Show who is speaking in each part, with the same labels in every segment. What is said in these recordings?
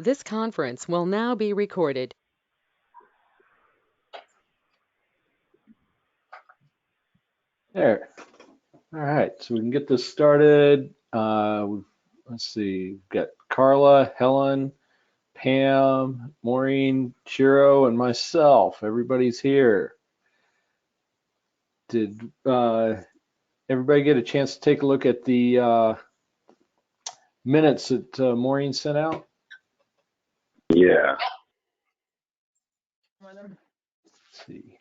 Speaker 1: This conference will now be recorded.
Speaker 2: There. All right, so we can get this started. Let's see, we've got Carla, Helen, Pam, Maureen, Chiro, and myself. Everybody's here. Did everybody get a chance to take a look at the minutes that Maureen sent out?
Speaker 3: Yeah.
Speaker 2: Let's see.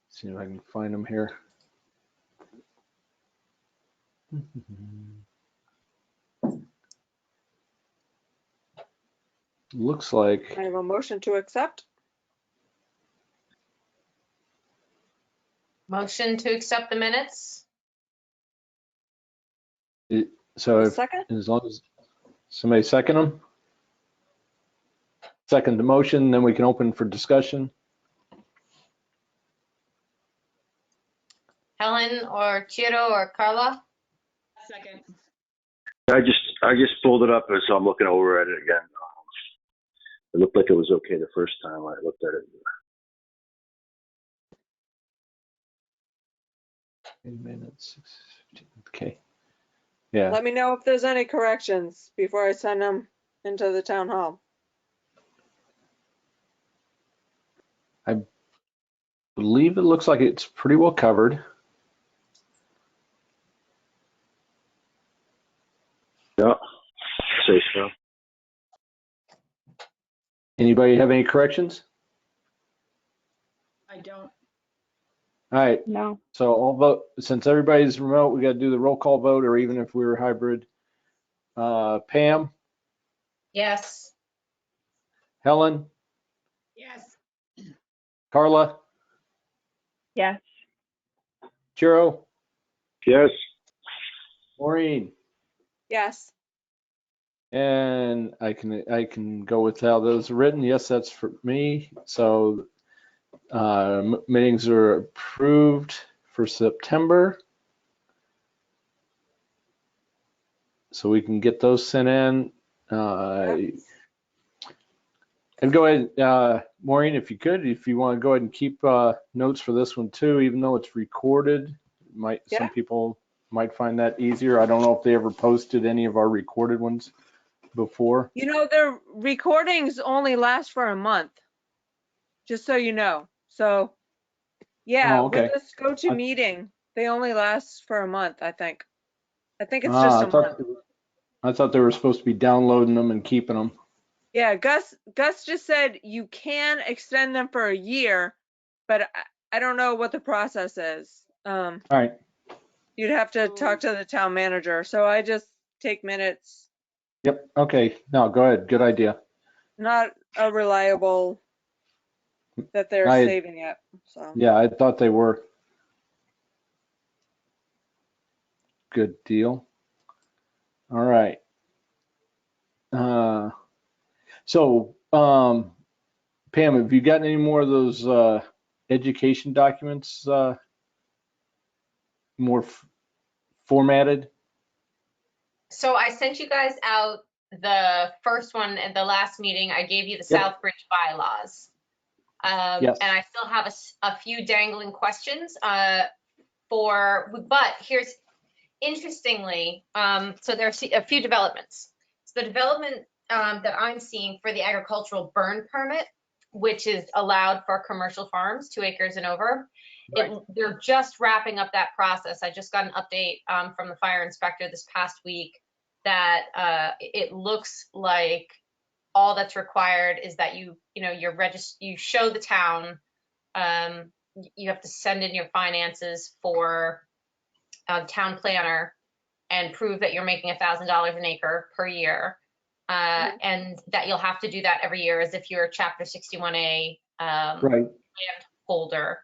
Speaker 2: See if I can find them here. Looks like
Speaker 4: I have a motion to accept.
Speaker 5: Motion to accept the minutes?
Speaker 2: so.
Speaker 4: A second?
Speaker 2: As long as somebody second them, second the motion, then we can open for discussion.
Speaker 5: Helen or Chiro or Carla?
Speaker 6: Second.
Speaker 3: I just pulled it up as I'm looking over at it again. It looked like it was okay the first time I looked at it.
Speaker 2: 10 minutes. Okay. Yeah.
Speaker 4: Let me know if there's any corrections before I send them into the town hall.
Speaker 2: I believe it looks like it's pretty well covered.
Speaker 3: Yeah. Say so.
Speaker 2: Anybody have any corrections?
Speaker 6: I don't.
Speaker 2: All right.
Speaker 4: No.
Speaker 2: So I'll vote. Since everybody's remote, we got to do the roll call vote, or even if we were hybrid. Pam,
Speaker 5: Yes.
Speaker 2: Helen,
Speaker 6: Yes.
Speaker 2: Carla,
Speaker 4: Yes.
Speaker 2: Chiro,
Speaker 3: Yes.
Speaker 2: Maureen,
Speaker 4: Yes.
Speaker 2: and I can go with how those are written. Yes, that's for me. So meetings are approved for September. So we can get those sent in. And go ahead, Maureen, if you want to go ahead and keep notes for this one too, even though it's recorded. Some people might find that easier. I don't know if they ever posted any of our recorded ones before.
Speaker 4: You know, their recordings only last for a month, just so you know. So, yeah,
Speaker 2: Oh, okay.
Speaker 4: with this GoToMeeting, they only last for a month, I think. I think it's
Speaker 2: Ah,
Speaker 4: just a month.
Speaker 2: I thought they were supposed to be downloading them and keeping them.
Speaker 4: Yeah, Gus just said you can extend them for a year, but I don't know what the process is.
Speaker 2: All right.
Speaker 4: You'd have to talk to the town manager. So I just take minutes.
Speaker 2: Yep. Okay. No, go ahead. Good idea.
Speaker 4: Not a reliable that they're saving it. So
Speaker 2: Yeah, I thought they were. Good deal. All right. So, Pam, have you gotten any more of those education documents more formatted?
Speaker 5: So I sent you guys out the first one at the last meeting. I gave you the
Speaker 2: Yep.
Speaker 5: Southbridge bylaws.
Speaker 2: Yes.
Speaker 5: And I still have a few dangling questions but here's, interestingly, so there's a few developments. So the development that I'm seeing for the agricultural burn permit, which is allowed for commercial farms, 2 acres and over,
Speaker 2: Right.
Speaker 5: they're just wrapping up that process. I just got an update from the fire inspector this past week that it looks like all that's required is that you show the town, you have to send in your finances for town planner and prove that you're making $1,000 an acre per year. And that you'll have to do that every year as if you're a Chapter 61A
Speaker 2: Right.
Speaker 5: land holder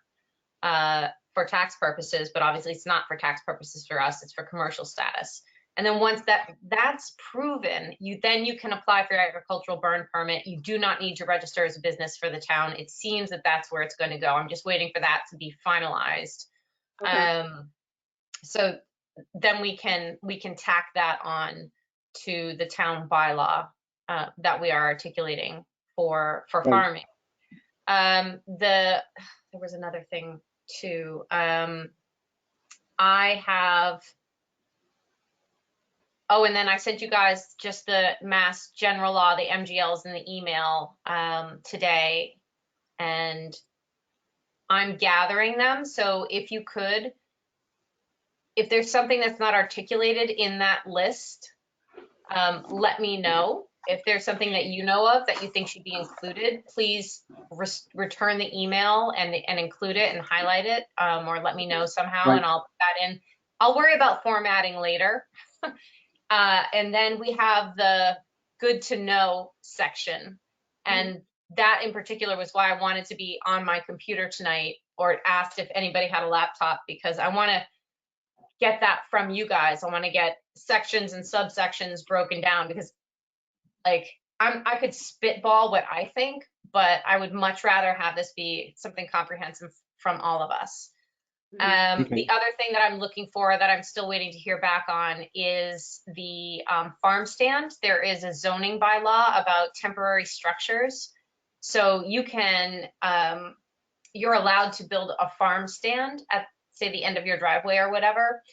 Speaker 5: for tax purposes, but obviously it's not for tax purposes for us, it's for commercial status. And then once that's proven, you can apply for your agricultural burn permit. You do not need to register as a business for the town. It seems that that's where it's going to go. I'm just waiting for that to be finalized.
Speaker 4: okay.
Speaker 5: So then we can tack that on to the town bylaw that we are articulating for
Speaker 2: Right.
Speaker 5: farming. There was another thing too. I have, oh, and then I sent you guys just the Mass General Law, the MGLs in the email today, and I'm gathering them. So if you could, if there's something that's not articulated in that list, let me know. If there's something that you know of that you think should be included, please return the email and include it and highlight it, or let me know somehow,
Speaker 2: Right.
Speaker 5: and I'll put that in. I'll worry about formatting later. And then we have the good to know section. And that in particular was why I wanted to be on my computer tonight, or asked if anybody had a laptop, because I want to get that from you guys. I want to get sections and subsections broken down, because like I could spitball what I think, but I would much rather have this be something comprehensive from all of us.
Speaker 2: Okay.
Speaker 5: The other thing that I'm looking for that I'm still waiting to hear back on is the farm stand. There is a zoning bylaw about temporary structures. So you can, you're allowed to build a farm stand at, say, the end of your driveway or whatever,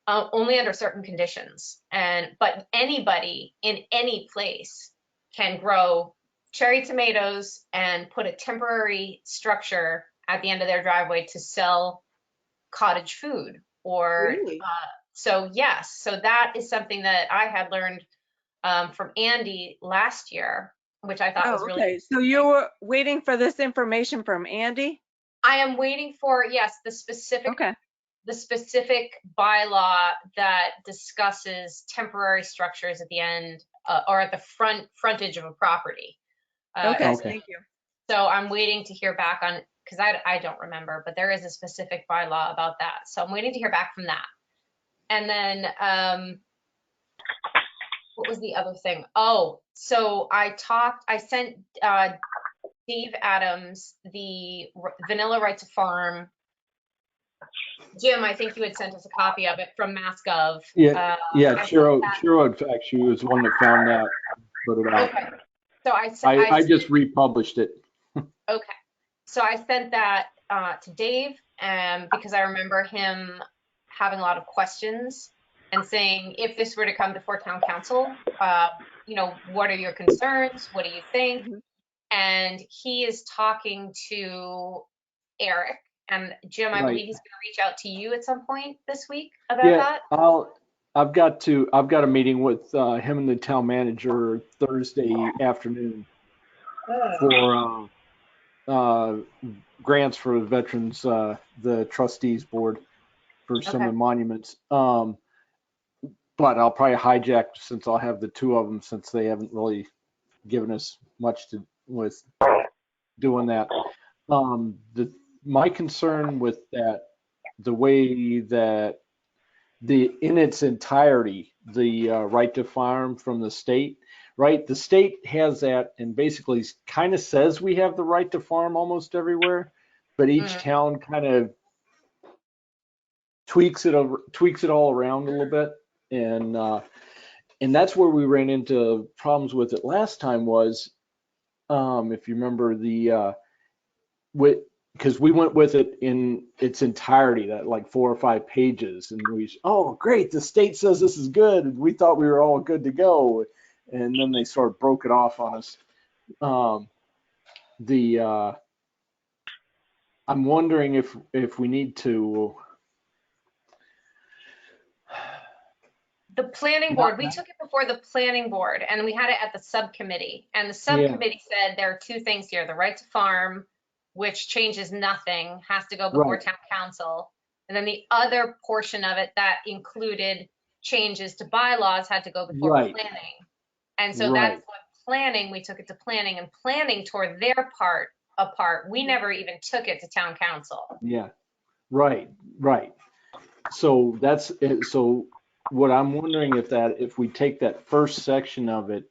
Speaker 5: only under certain conditions. But anybody in any place can grow cherry tomatoes and put a temporary structure at the end of their driveway to sell cottage food, or
Speaker 4: Really?
Speaker 5: so yes, so that is something that I had learned from Andy last year, which I thought was
Speaker 4: Oh,
Speaker 5: really
Speaker 4: okay. So you were waiting for this information from Andy?
Speaker 5: I am waiting for, yes, the
Speaker 4: Okay.
Speaker 5: specific bylaw that discusses temporary structures at the end or at the frontage of a property.
Speaker 4: Okay,
Speaker 2: Okay.
Speaker 4: thank you.
Speaker 5: So I'm waiting to hear back on, because I don't remember, but there is a specific bylaw about that. So I'm waiting to hear back from that. And then what was the other thing? Oh, so I sent Dave Adams the Vanilla Right to Farm. Jim, I think you had sent us a copy of it from MassGov.
Speaker 2: Yeah, yeah.
Speaker 5: I sent
Speaker 2: Chiro,
Speaker 5: that-
Speaker 2: Chiro, in fact, she was one that found that, put it out.
Speaker 5: Okay. So
Speaker 2: I just republished it.
Speaker 5: Okay. So I sent that to Dave because I remember him having a lot of questions and saying, if this were to come before town council, what are your concerns? What do you think?
Speaker 4: Mhm.
Speaker 5: And he is talking to Eric, and Jim, I
Speaker 2: Right.
Speaker 5: believe he's going to reach out to you at some point this week about
Speaker 2: Yeah,
Speaker 5: that.
Speaker 2: I've got a meeting with him and the town manager Thursday afternoon for grants for the veterans, the trustees board for some of
Speaker 5: Okay.
Speaker 2: the monuments. But I'll probably hijack, since I'll have the two of them, since they haven't really given us much to with doing that. My concern with that, the way that in its entirety, the right to farm from the state, right? The state has that and basically kind of says we have the right to farm almost everywhere, but each town kind of tweaks it all around a little bit, and that's where we ran into problems with it last time. Was if you remember because we went with it in its entirety, that like 4 or 5 pages, and oh great, the state says this is good, and we thought we were all good to go, and then they sort of broke it off on us. I'm wondering if we need to.
Speaker 5: The planning board, we took it before the planning board, and we had it at the subcommittee. And the subcommittee said there are 2 things here: the right to farm, which changes nothing, has to go before
Speaker 2: Right.
Speaker 5: town council. And then the other portion of it that included changes to bylaws had to go before
Speaker 2: Right.
Speaker 5: planning. And so
Speaker 2: Right.
Speaker 5: that's what planning, we took it to planning, and planning tore their part apart. We never even took it to town council.
Speaker 2: Yeah, right. So that's it. So what I'm wondering, if we take that first section of it,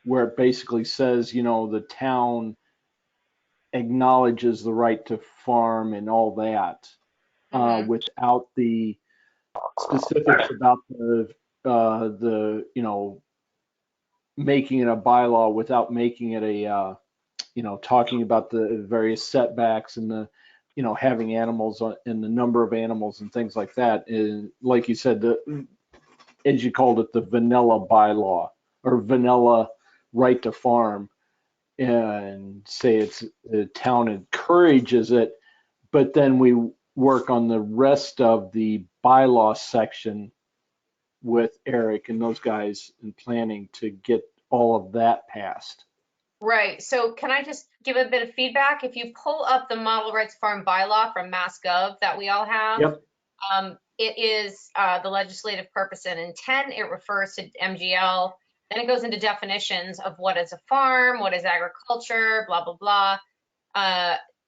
Speaker 2: where it basically says, the town acknowledges the right to farm and all that, without the specifics about the making it a bylaw without making it a, talking about the various setbacks and the, having animals and the number of animals and things like that. And like you said, as you called it, the vanilla bylaw or vanilla right to farm, and say it's the town encourages it, but then we work on the rest of the bylaw section with Eric and those guys in planning to get all of that passed.
Speaker 5: Right. So can I just give a bit of feedback? If you pull up the model rights farm bylaw from MassGov that we all have,
Speaker 2: Yep.
Speaker 5: it is the legislative purpose and intent. It refers to MGL. Then it goes into definitions of what is a farm, what is agriculture, blah, blah, blah.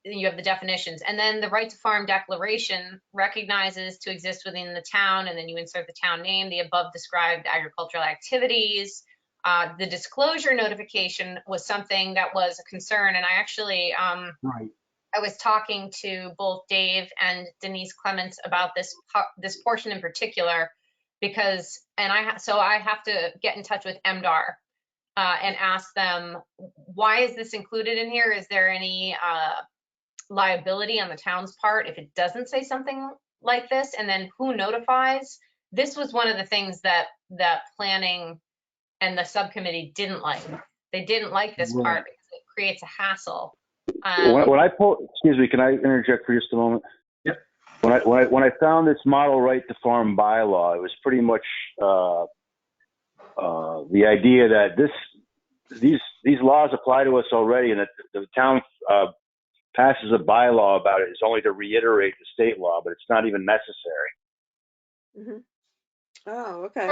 Speaker 5: You have the definitions. And then the right to farm declaration recognizes to exist within the town, and then you insert the town name, the above described agricultural activities. The disclosure notification was something that was a concern, and I actually
Speaker 2: Right.
Speaker 5: I was talking to both Dave and Denise Clements about this portion in particular, because so I have to get in touch with MDR and ask them, why is this included in here? Is there any liability on the town's part if it doesn't say something like this? And then who notifies? This was one of the things that planning and the subcommittee didn't like. They didn't like this
Speaker 2: Right.
Speaker 5: part because it creates a hassle.
Speaker 3: When I excuse me, can I interject for just a moment?
Speaker 2: Yep.
Speaker 3: When I found this model right to farm bylaw, it was pretty much the idea that these laws apply to us already, and that the town passes a bylaw about it is only to reiterate the state law, but it's not even necessary.
Speaker 4: Oh, okay.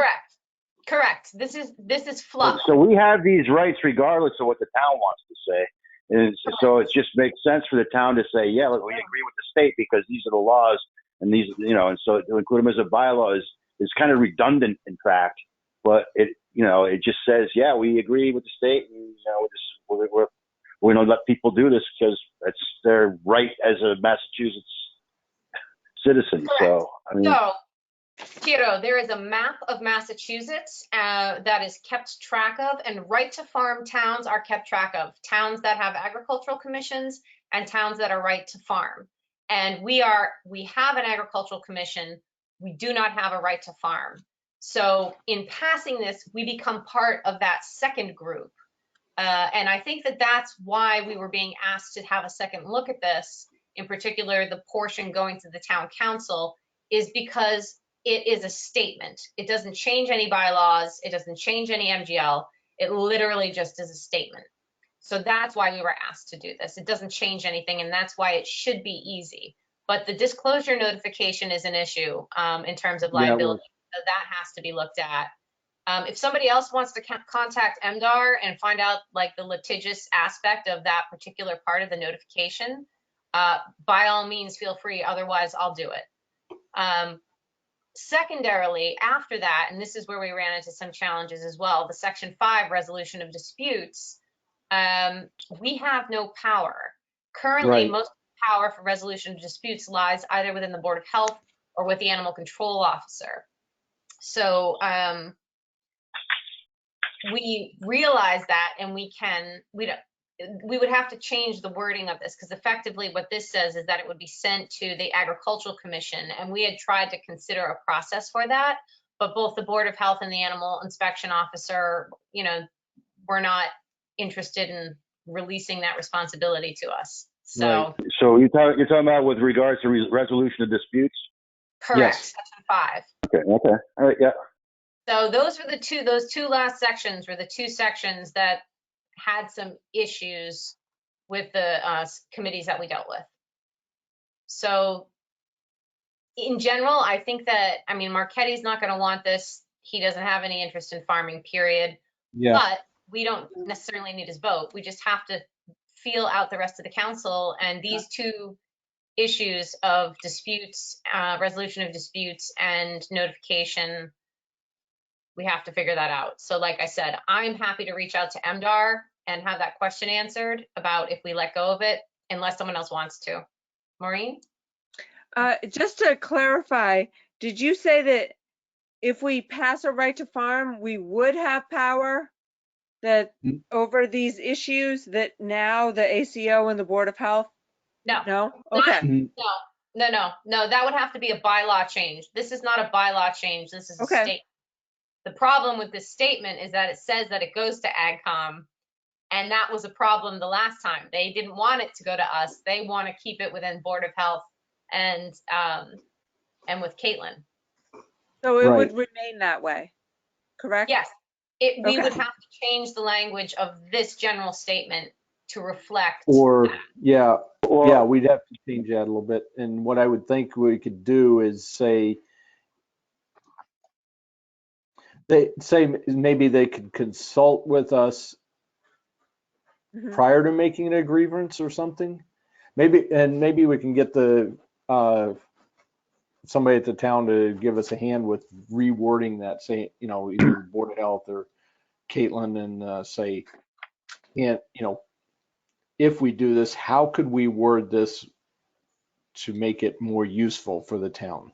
Speaker 5: Correct. This is fluff.
Speaker 3: So we have these rights regardless of what the town wants to say. And so it just makes sense for the town to say, yeah, look, we agree with the state because these are the laws, and these, and so to include them as a bylaw is kind of redundant, in fact. But it just says, yeah, we agree with the state, and we're going to let people do this because it's their right as a Massachusetts citizen.
Speaker 5: Correct.
Speaker 3: So I mean.
Speaker 5: So, Tiro, there is a map of Massachusetts that is kept track of, and right to farm towns are kept track of. Towns that have agricultural commissions and towns that are right to farm. And we have an agricultural commission. We do not have a right to farm. So in passing this, we become part of that second group. And I think that that's why we were being asked to have a second look at this, in particular, the portion going to the town council, is because it is a statement. It doesn't change any bylaws. It doesn't change any MGL. It literally just is a statement. So that's why we were asked to do this. It doesn't change anything, and that's why it should be easy. But the disclosure notification is an issue in terms of liability. So that has to be looked at. If somebody else wants to contact MDR and find out like the litigious aspect of that particular part of the notification, by all means, feel free. Otherwise, I'll do it. Secondarily, after that, and this is where we ran into some challenges as well, the Section 5 resolution of disputes, we have no power. Currently,
Speaker 2: Right.
Speaker 5: most power for resolution of disputes lies either within the Board of Health or with the Animal Control Officer. So we realize that, and we would have to change the wording of this, because effectively what this says is that it would be sent to the Agricultural Commission, and we had tried to consider a process for that, but both the Board of Health and the Animal Inspection Officer, were not interested in releasing that responsibility to us. So,
Speaker 2: Right.
Speaker 3: So you're talking about with regards to resolution of disputes?
Speaker 5: correct,
Speaker 2: Yes.
Speaker 5: Section 5.
Speaker 3: Okay. All right. Yeah.
Speaker 5: So those two last sections were the two sections that had some issues with the committees that we dealt with. So in general, I think that, Marchetti's not going to want this. He doesn't have any interest in farming, period.
Speaker 2: Yeah.
Speaker 5: But we don't necessarily need his vote. We just have to feel out the rest of the council, and these two issues of disputes, resolution of disputes and notification, we have to figure that out. So like I said, I'm happy to reach out to MDR and have that question answered about if we let go of it, unless someone else wants to. Maureen?
Speaker 4: Just to clarify, did you say that if we pass a right to farm, we would have power? that
Speaker 2: Mm.
Speaker 4: over these issues that now the ACO and the Board of Health?
Speaker 5: No,
Speaker 4: No?
Speaker 5: not,
Speaker 4: Okay,
Speaker 2: Mm.
Speaker 5: no, that would have to be a bylaw change. This is not a bylaw change. This is a
Speaker 4: okay,
Speaker 5: state. The problem with this statement is that it says that it goes to AgCom, and that was a problem the last time. They didn't want it to go to us. They want to keep it within Board of Health and with Caitlin.
Speaker 4: so it would
Speaker 2: Right.
Speaker 4: remain that way, correct?
Speaker 5: Yes, we
Speaker 4: Okay.
Speaker 5: would have to change the language of this general statement to reflect.
Speaker 2: Or, yeah,
Speaker 3: Or
Speaker 2: we'd have to change that a little bit. And what I would think we could do is say maybe they could consult with us
Speaker 4: Mhm.
Speaker 2: prior to making a grievance or something. Maybe we can get somebody at the town to give us a hand with rewording that, say, either Board of Health or Caitlin, and say, and if we do this, how could we word this to make it more useful for the town?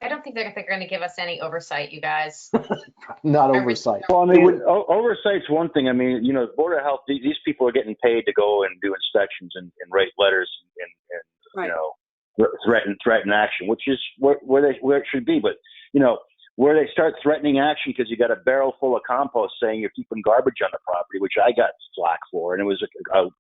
Speaker 5: I don't think they're going to give us any oversight, you guys.
Speaker 2: Not
Speaker 5: I really
Speaker 2: oversight.
Speaker 3: Well, I
Speaker 2: It
Speaker 3: mean,
Speaker 2: would-
Speaker 3: oversight's one thing. I mean, you know, the Board of Health, these people are getting paid to go and do inspections and write letters and
Speaker 4: Right.
Speaker 3: you know, threaten action, which is where it should be. But, you know, where they start threatening action because you got a barrel full of compost saying you're keeping garbage on the property, which I got flack for, and it was a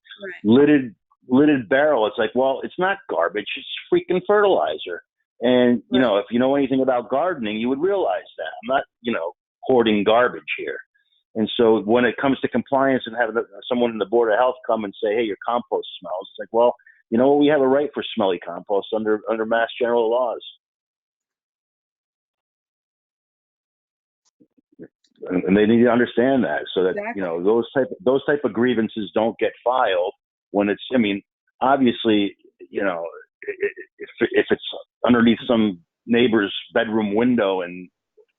Speaker 3: lidded barrel. It's like, well, it's not garbage, it's freaking fertilizer. And, you know, if you know anything about gardening, you would realize that. I'm not, hoarding garbage here. And so when it comes to compliance and having someone in the Board of Health come and say, hey, your compost smells, it's like, well, you know what? We have a right for smelly compost under Mass General laws. And they need to understand that, so that,
Speaker 4: Exactly.
Speaker 3: those type of grievances don't get filed when it's, I mean, obviously, if it's underneath some neighbor's bedroom window and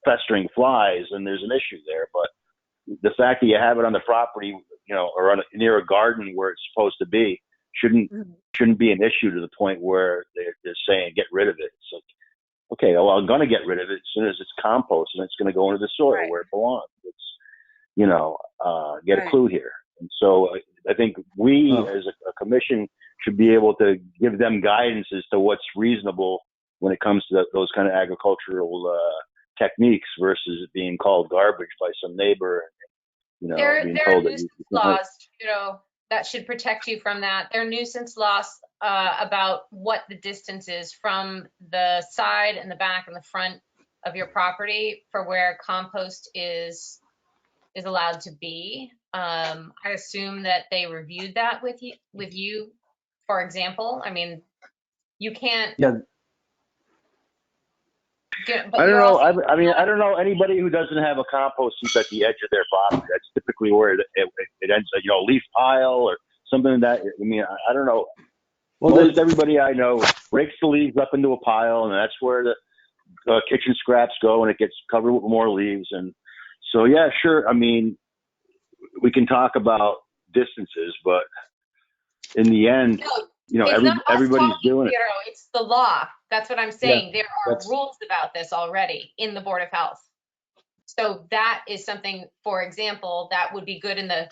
Speaker 3: festering flies, then there's an issue there. But the fact that you have it on the property, or near a garden where it's supposed to be, shouldn't be an issue to the point where they're saying get rid of it. It's like, okay, well, I'm going to get rid of it as soon as it's compost and it's going to go into the soil where it belongs. It's, get a clue here. And so I think we as a commission should be able to give them guidance as to what's reasonable when it comes to those kind of agricultural techniques versus it being called garbage by some neighbor, being
Speaker 5: there
Speaker 3: told
Speaker 5: are
Speaker 3: that you
Speaker 5: nuisance laws, that should protect you from that. There are nuisance laws about what the distance is from the side and the back and the front of your property for where compost is allowed to be. I assume that they reviewed that with you, for example. I mean, you can't.
Speaker 2: Yeah.
Speaker 3: I don't know. I don't know anybody who doesn't have a compost heap at the edge of their property. That's typically where it ends. A leaf pile or something like that. I mean, I don't know. Well, most everybody I know rakes the leaves up into a pile, and that's where the kitchen scraps go, and it gets covered with more leaves. And so, yeah, sure. I mean, we can talk about distances, but in the end, everybody's doing it.
Speaker 5: It's the law. That's what I'm saying. There are rules about this already in the Board of Health. So that is something, for example, that would be good in the,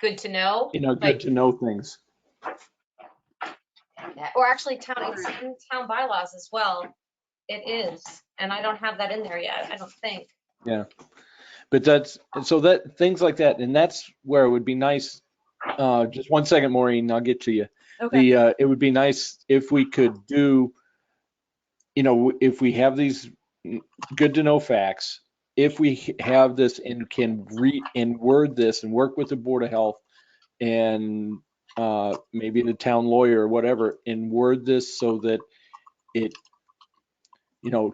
Speaker 5: good to know.
Speaker 2: Good to know things.
Speaker 5: Or actually it's in town bylaws as well. It is. And I don't have that in there yet, I don't think.
Speaker 2: Yeah. But things like that, and that's where it would be nice. Just 1 second, Maureen, I'll get to you.
Speaker 4: Okay.
Speaker 2: It would be nice if we could do, if we have these good to know facts, if we have this and can word this and work with the Board of Health and maybe the town lawyer or whatever, and word this so that it,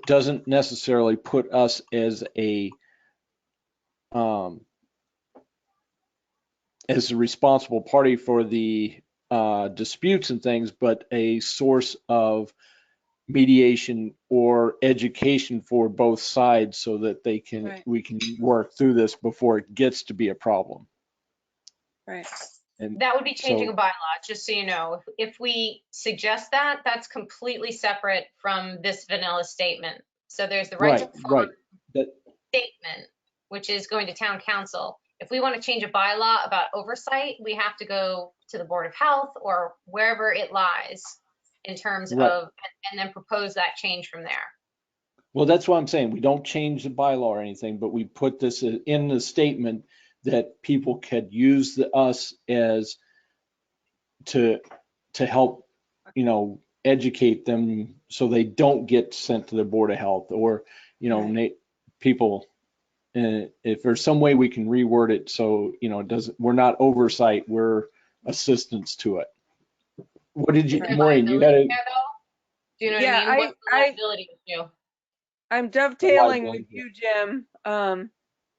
Speaker 2: doesn't necessarily put us as a responsible party for the disputes and things, but a source of mediation or education for both sides so that we can work through this before it gets to be a problem.
Speaker 4: Right.
Speaker 2: And
Speaker 5: that would be changing a bylaw, just so you know. If we suggest that, that's completely separate from this vanilla statement. So there's the right to farm statement, which is going to town council. If we want to change a bylaw about oversight, we have to go to the Board of Health or wherever it lies in terms
Speaker 2: Right.
Speaker 5: of, and then propose that change from there.
Speaker 2: Well, that's what I'm saying. We don't change the bylaw or anything, but we put this in the statement that people could use us as to help, educate them so they don't get sent to the Board of Health or, people. If there's some way we can reword it so, it doesn't, we're not oversight, we're assistance to it. What did you,
Speaker 5: Is there
Speaker 2: Maureen, you
Speaker 5: liability
Speaker 2: had
Speaker 5: there, though? Do you know what
Speaker 4: Yeah,
Speaker 5: I mean? What's the liability issue?
Speaker 4: I'm dovetailing with
Speaker 2: liability.
Speaker 4: you, Jim.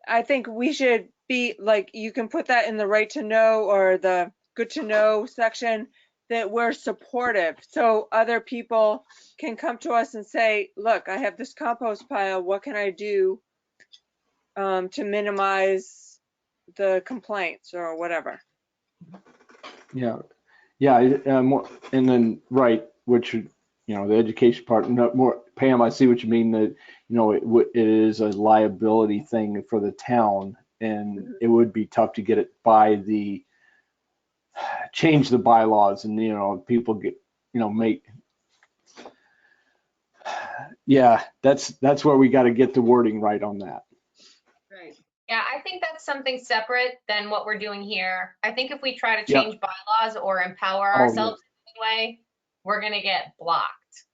Speaker 4: I think we should be like, you can put that in the right to know or the good to know section, that we're supportive. So other people can come to us and say, look, I have this compost pile. What can I do to minimize the complaints or whatever?
Speaker 2: Yeah, and then, right, which, the education part, no more, Pam, I see what you mean, that, it is a liability thing for the town, and it would be tough to get it change the bylaws, and, people get, make, yeah, that's where we got to get the wording right on that.
Speaker 6: Right.
Speaker 5: Yeah, I think that's something separate than what we're doing here. I think if we try to
Speaker 2: Yeah.
Speaker 5: change bylaws or empower
Speaker 2: Oh, yeah.
Speaker 5: ourselves in any way, we're gonna get blocked.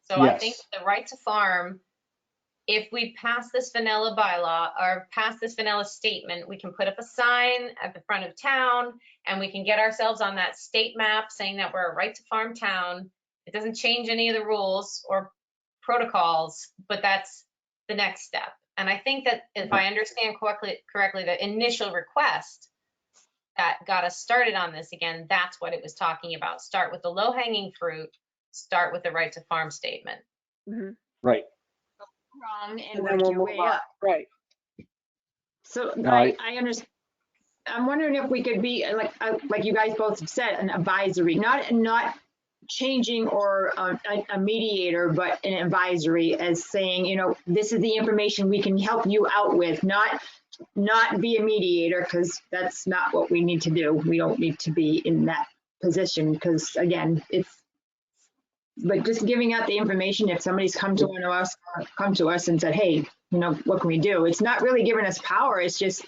Speaker 5: So I think
Speaker 2: Yes.
Speaker 5: the right to farm, if we pass this vanilla bylaw or pass this vanilla statement, we can put up a sign at the front of town and we can get ourselves on that state map saying that we're a right to farm town. It doesn't change any of the rules or protocols, but that's the next step. And I think that if I understand correctly, the initial request that got us started on this again, that's what it was talking about. Start with the low hanging fruit, start with the right to farm statement.
Speaker 4: Mhm.
Speaker 2: Right.
Speaker 6: Wrong and
Speaker 4: And then
Speaker 6: work
Speaker 4: we'll
Speaker 6: your
Speaker 4: move
Speaker 6: way
Speaker 4: on.
Speaker 6: up.
Speaker 4: Right.
Speaker 6: So
Speaker 2: No,
Speaker 6: I understand. I'm wondering if we could be like you guys both said, an advisory, not changing or a mediator, but an advisory, as saying, this is the information we can help you out with, not be a mediator, because that's not what we need to do. We don't need to be in that position, because again, but just giving out the information. If somebody's come to us and said, hey, what can we do? It's not really giving us power. It's just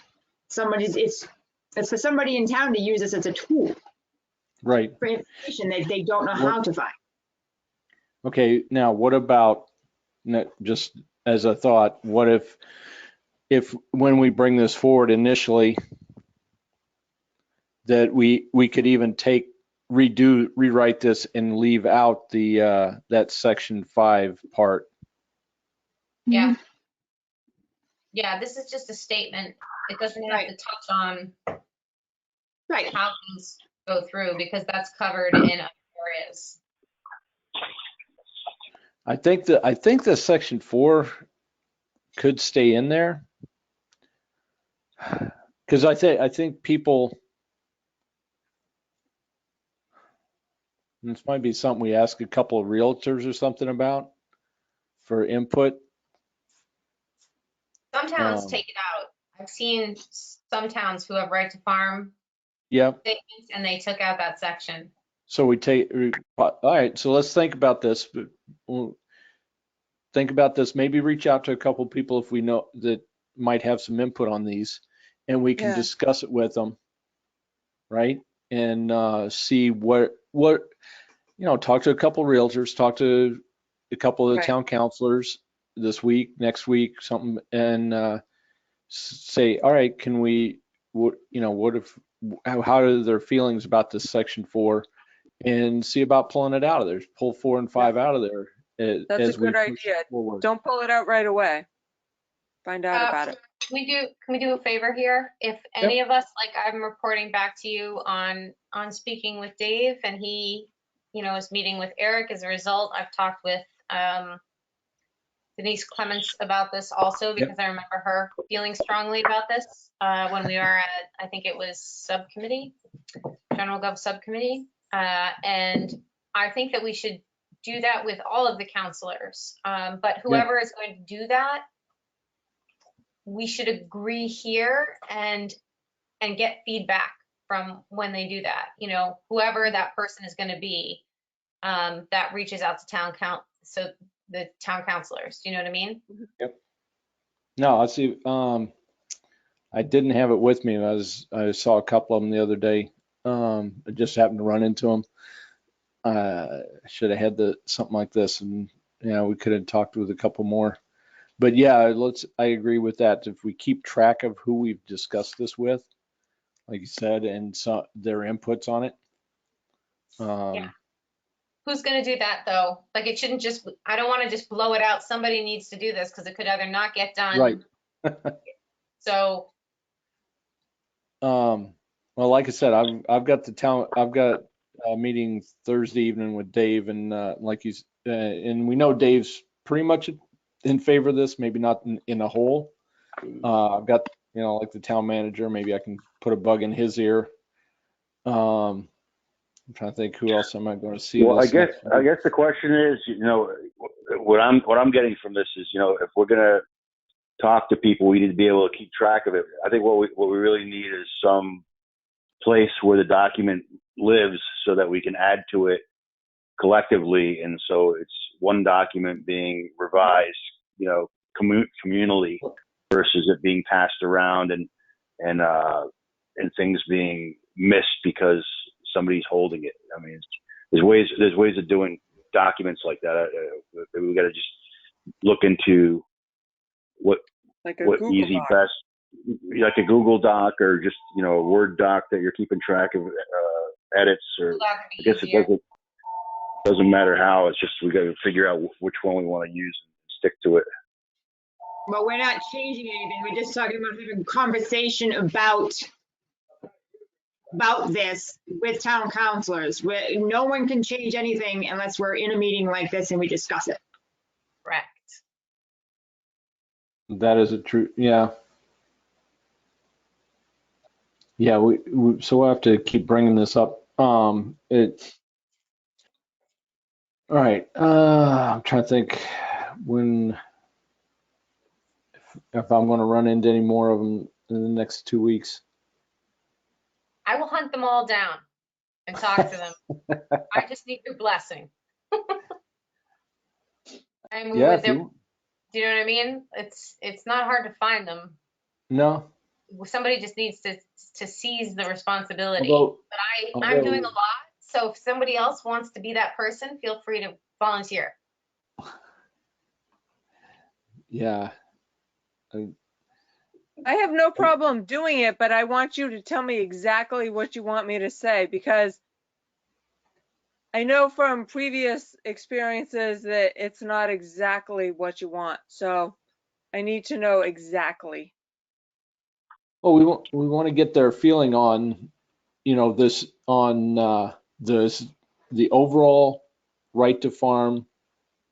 Speaker 6: it's for somebody in town to use this as a tool
Speaker 2: right.
Speaker 6: for information that they don't know how to find.
Speaker 2: Okay, now what about, just as a thought, what if when we bring this forward initially, that we could even rewrite this and leave out the that section 5 part?
Speaker 5: Yeah. Yeah, this is just a statement. It doesn't have
Speaker 6: Right.
Speaker 5: to touch on
Speaker 6: Right.
Speaker 5: how things go through because that's covered in other areas.
Speaker 2: I think the section 4 could stay in there, because I think people, this might be something we ask a couple of realtors or something about for input.
Speaker 5: Some towns take it out. I've seen some towns who have right to farm
Speaker 2: Yeah.
Speaker 5: statements and they took out that section.
Speaker 2: So all right, so let's think about this. We'll think about this, maybe reach out to a couple of people if we know that might have some input on these, and we can discuss it with them, right? And see what talk to a couple of realtors, talk to a couple of the town councilors this week, next week, something, and say, all right, can we, how are their feelings about this section 4, and see about pulling it out of there, pull 4 and 5 out of there.
Speaker 4: That's a good idea. Don't pull it out right away. Find out about it.
Speaker 5: Can we do a favor here? If any of us, like I'm reporting back to you on speaking with Dave, and he, is meeting with Eric as a result. I've talked with Denise Clements about this also, because I remember her feeling strongly about this when we were at, I think it was subcommittee, General Gov subcommittee. And I think that we should do that with all of the counselors. But whoever is going to do that, we should agree here and get feedback from when they do that. You know, whoever that person is going to be, that reaches out to so the town councilors. Do you know what I mean?
Speaker 2: Yep. No, I see. I didn't have it with me. I saw a couple of them the other day. I just happened to run into them. Should have had something like this, and we could have talked with a couple more. But yeah, I agree with that. If we keep track of who we've discussed this with, like you said, and their inputs on it.
Speaker 5: Yeah. Who's going to do that though? Like it shouldn't just, I don't want to just blow it out. Somebody needs to do this because it could either not get done.
Speaker 2: Right.
Speaker 5: So.
Speaker 2: Well, like I said, I've got a meeting Thursday evening with Dave, and and we know Dave's pretty much in favor of this, maybe not in a whole. I've got, like the town manager, maybe I can put a bug in his ear. I'm trying to think who else am I going to see.
Speaker 3: Well, I guess the question is, what I'm getting from this is, if we're going to talk to people, we need to be able to keep track of it. I think what we really need is some place where the document lives so that we can add to it collectively. And so it's one document being revised, communally versus it being passed around and things being missed because somebody's holding it. I mean, there's ways of doing documents like that. We got to just look into what easy
Speaker 4: Doc.
Speaker 3: best, like a Google Doc or just a Word doc that you're keeping track of edits, or I guess it doesn't matter how. It's just we got to figure out which one we want to use and stick to it.
Speaker 6: But we're not changing anything. We're just talking about having a conversation about this with town councilors. No one can change anything unless we're in a meeting like this and we discuss it.
Speaker 5: Correct.
Speaker 2: That is a true, yeah. Yeah, so we'll have to keep bringing this up. All right. I'm trying to think if I'm going to run into any more of them in the next 2 weeks.
Speaker 5: I will hunt them all down and talk to them. I just need their blessing. I mean,
Speaker 2: Yeah,
Speaker 5: do you know what I mean? It's not hard to find them.
Speaker 2: No.
Speaker 5: Somebody just needs to seize the responsibility. But I'm doing a lot, so if somebody else wants to be that person, feel free to volunteer.
Speaker 2: Yeah.
Speaker 4: I have no problem doing it, but I want you to tell me exactly what you want me to say, because I know from previous experiences that it's not exactly what you want. So I need to know exactly.
Speaker 2: Well, we want to get their feeling on, this on the overall right to farm,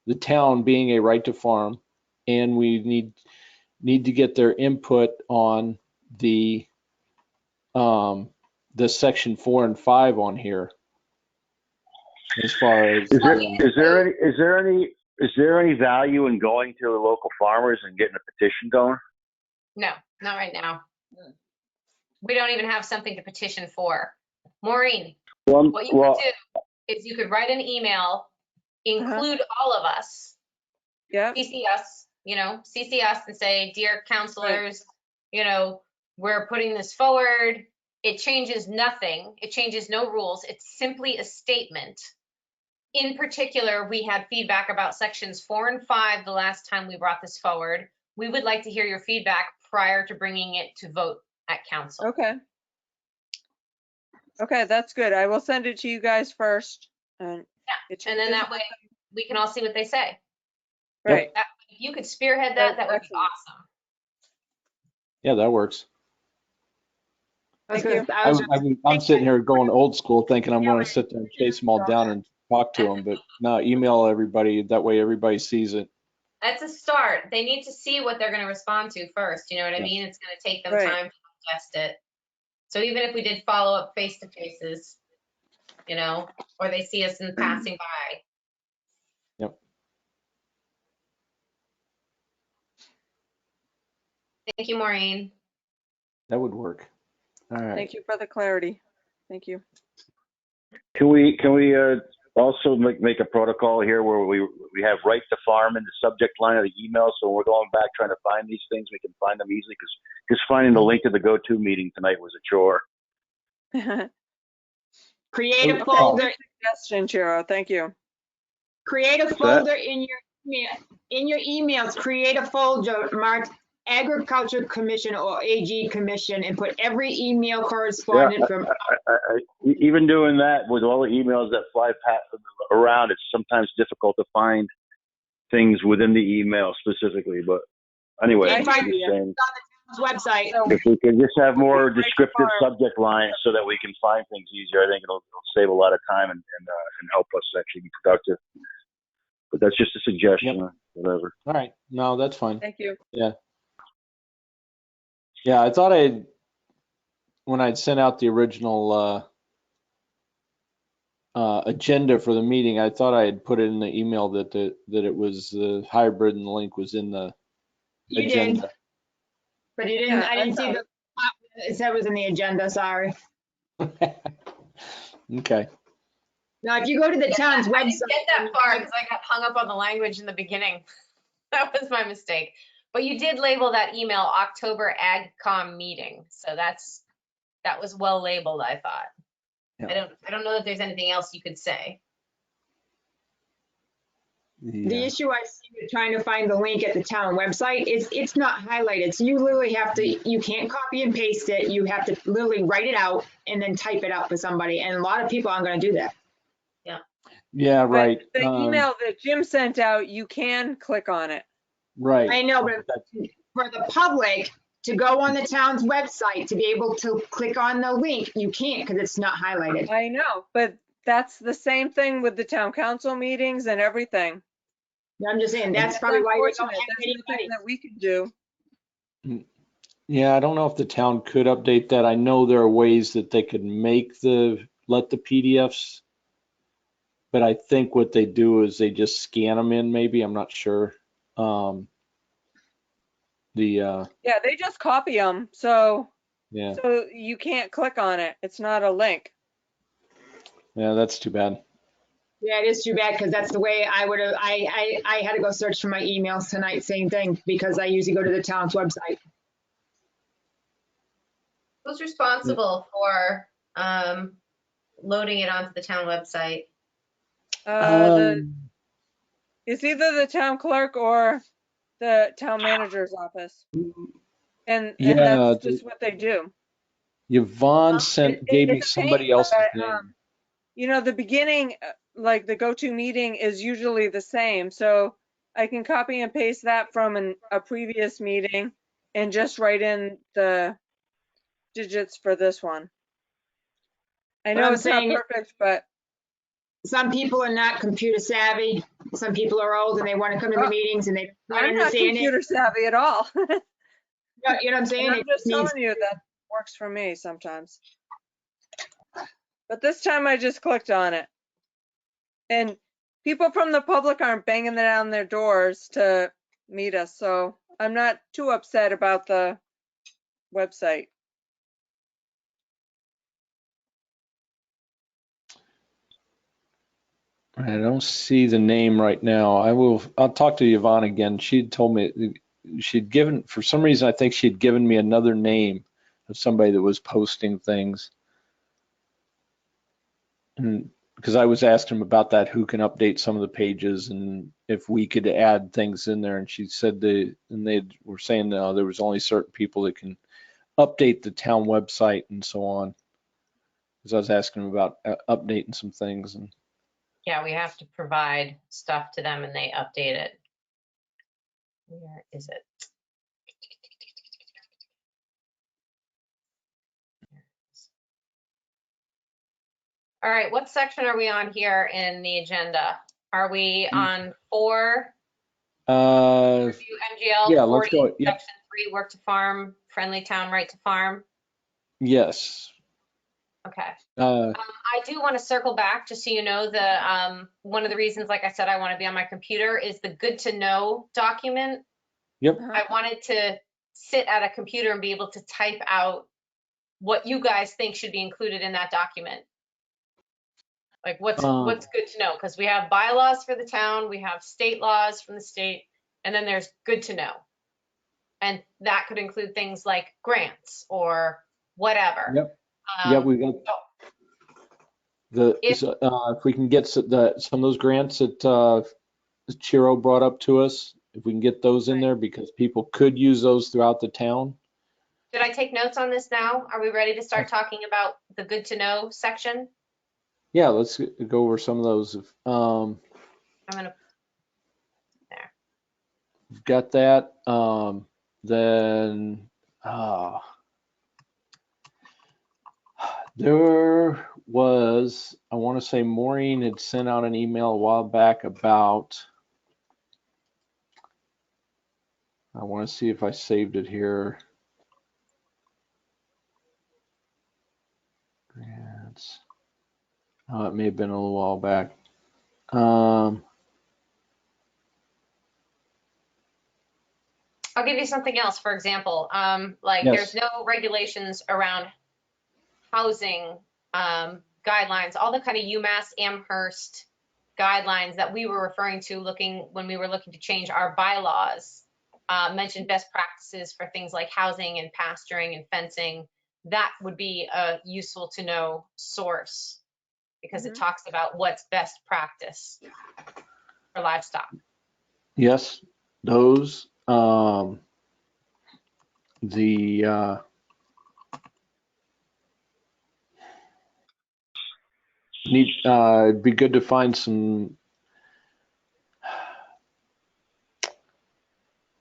Speaker 2: the town being a right to farm, and we need to get their input on the section 4 and 5 on here. As far as
Speaker 3: is there any value in going to the local farmers and getting a petition going?
Speaker 5: No, not right now. We don't even have something to petition for. Maureen, what you could do is you could write an email, include all of us, CC us, CC us and say, dear counselors, we're putting this forward. It changes nothing. It changes no rules. It's simply a statement. In particular, we had feedback about sections 4 and 5 the last time we brought this forward. We would like to hear your feedback prior to bringing it to vote at council.
Speaker 4: Okay. Okay, that's good. I will send it to you guys first. And
Speaker 5: then that way we can all see what they say.
Speaker 4: Right.
Speaker 5: If you could spearhead that would be awesome.
Speaker 2: Yeah, that works.
Speaker 4: Thank you.
Speaker 2: I'm sitting here going old school thinking I'm going to sit there and chase them all down and talk to them, but no, email everybody. That way everybody sees it.
Speaker 5: That's a start. They need to see what they're going to respond to first. You know what I mean? It's going to take them time to digest it. So even if we did follow up face-to-faces, or they see us in passing by.
Speaker 2: Yep.
Speaker 5: Thank you, Maureen.
Speaker 2: That would work. All right.
Speaker 4: Thank you for the clarity. Thank you.
Speaker 3: Can we also make a protocol here where we have right to farm in the subject line of the email, so when we're going back trying to find these things, we can find them easily, because just finding the link to the go-to meeting tonight was a chore.
Speaker 6: Create a
Speaker 4: Okay,
Speaker 6: folder,
Speaker 4: good suggestion, Chiro. Thank you.
Speaker 6: create a
Speaker 3: What's that?
Speaker 6: folder in your emails, create a folder marked Agriculture Commission or AG Commission and put every email correspondent from,
Speaker 3: Even doing that with all the emails that fly around, it's sometimes difficult to find things within the email specifically. But anyway,
Speaker 6: Can't find
Speaker 3: I'm just saying,
Speaker 6: website.
Speaker 4: So
Speaker 3: if we can just have more
Speaker 4: Right to
Speaker 3: descriptive
Speaker 4: farm.
Speaker 3: subject lines so that we can find things easier, I think it'll save a lot of time and help us actually be productive. But that's just a suggestion,
Speaker 2: Yep.
Speaker 3: whatever.
Speaker 2: All right. No, that's fine.
Speaker 4: Thank you.
Speaker 2: Yeah. Yeah, I thought when I'd sent out the original agenda for the meeting, I thought I had put it in the email that it was the hybrid and the link was in the
Speaker 6: You did,
Speaker 2: agenda.
Speaker 6: but you didn't,
Speaker 4: Yeah,
Speaker 6: I didn't see the, it said it was in the agenda, sorry.
Speaker 2: Okay.
Speaker 6: Now, if you go to the town's
Speaker 5: I didn't
Speaker 6: website.
Speaker 5: get that far because I got hung up on the language in the beginning. That was my mistake. But you did label that email October AgCom meeting. So that was well labeled, I thought.
Speaker 2: Yeah.
Speaker 5: I don't know if there's anything else you could say.
Speaker 6: The issue I see with trying to find the link at the town website is it's not highlighted. So you literally have to, you can't copy and paste it. You have to literally write it out and then type it out for somebody. And a lot of people aren't going to do that.
Speaker 2: Yeah, right.
Speaker 4: But the email that Jim sent out, you can click on it.
Speaker 2: Right.
Speaker 6: I know, but for the public to go on the town's website to be able to click on the link, you can't because it's not highlighted.
Speaker 4: I know, but that's the same thing with the town council meetings and everything.
Speaker 6: I'm just saying, that's
Speaker 4: It's
Speaker 6: probably why we don't
Speaker 4: unfortunate.
Speaker 6: have
Speaker 4: There's nothing
Speaker 6: anybody.
Speaker 4: that we can do.
Speaker 2: Yeah, I don't know if the town could update that. I know there are ways that they could let the PDFs, but I think what they do is they just scan them in, maybe. I'm not sure.
Speaker 4: Yeah, they just copy them. So
Speaker 2: Yeah,
Speaker 4: you can't click on it. It's not a link.
Speaker 2: yeah, that's too bad.
Speaker 6: Yeah, it is too bad because that's the way I would have, I had to go search for my emails tonight, same thing, because I usually go to the town's website.
Speaker 5: Who's responsible for loading it onto the town website?
Speaker 4: It's either the town clerk or the town manager's office. And
Speaker 2: Yeah,
Speaker 4: that's just what they do.
Speaker 2: Yvonne gave me
Speaker 4: It's a
Speaker 2: somebody
Speaker 4: pain,
Speaker 2: else's
Speaker 4: but,
Speaker 2: name.
Speaker 4: the beginning, like the go-to meeting is usually the same. So I can copy and paste that from a previous meeting and just write in the digits for this one. I
Speaker 6: But
Speaker 4: know
Speaker 6: I'm
Speaker 4: it's not
Speaker 6: saying
Speaker 4: perfect, but
Speaker 6: some people are not computer savvy. Some people are old and they want to come to the meetings and they don't
Speaker 4: I'm not
Speaker 6: understand it.
Speaker 4: computer savvy at all.
Speaker 6: You know what I'm saying?
Speaker 4: And I'm
Speaker 6: It
Speaker 4: just
Speaker 6: needs,
Speaker 4: telling you that works for me sometimes. But this time I just clicked on it. And people from the public aren't banging down their doors to meet us, so I'm not too upset about the website.
Speaker 2: I don't see the name right now. I'll talk to Yvonne again. She'd told me for some reason, I think she'd given me another name of somebody that was posting things. And because I was asking about that, who can update some of the pages and if we could add things in there. And she said they were saying there was only certain people that can update the town website and so on. Because I was asking them about updating some things. And
Speaker 5: Yeah, we have to provide stuff to them and they update it. Where is it? All right, what section are we on here in the agenda? Are we on 4, review MGL,
Speaker 2: yeah,
Speaker 5: 40,
Speaker 2: let's go. Yep.
Speaker 5: section 3, work to farm, friendly town right to farm?
Speaker 2: Yes.
Speaker 5: Okay.
Speaker 2: Uh,
Speaker 5: I do want to circle back, just so you know, one of the reasons, like I said, I want to be on my computer is the good to know document.
Speaker 2: Yep.
Speaker 5: I wanted to sit at a computer and be able to type out what you guys think should be included in that document. Like what's good to know? Because we have bylaws for the town, we have state laws from the state, and then there's good to know. And that could include things like grants or whatever.
Speaker 2: Yep. Yeah, we got if we can get some of those grants that Chiro brought up to us, if we can get those in there, because people could use those throughout the town.
Speaker 5: Did I take notes on this now? Are we ready to start talking about the good to know section?
Speaker 2: Yeah, let's go over some of those.
Speaker 5: I'm gonna there.
Speaker 2: Got that. Then there was, I want to say Maureen had sent out an email a while back about, I want to see if I saved it here. Grants. It may have been a little while back.
Speaker 5: I'll give you something else. For example, like
Speaker 2: Yes.
Speaker 5: there's no regulations around housing guidelines, all the kind of UMass Amherst guidelines that we were referring to when we were looking to change our bylaws, mentioned best practices for things like housing and pasturing and fencing. That would be a useful to know source because it talks about what's best practice for livestock.
Speaker 2: Yes, those. It'd be good to find some.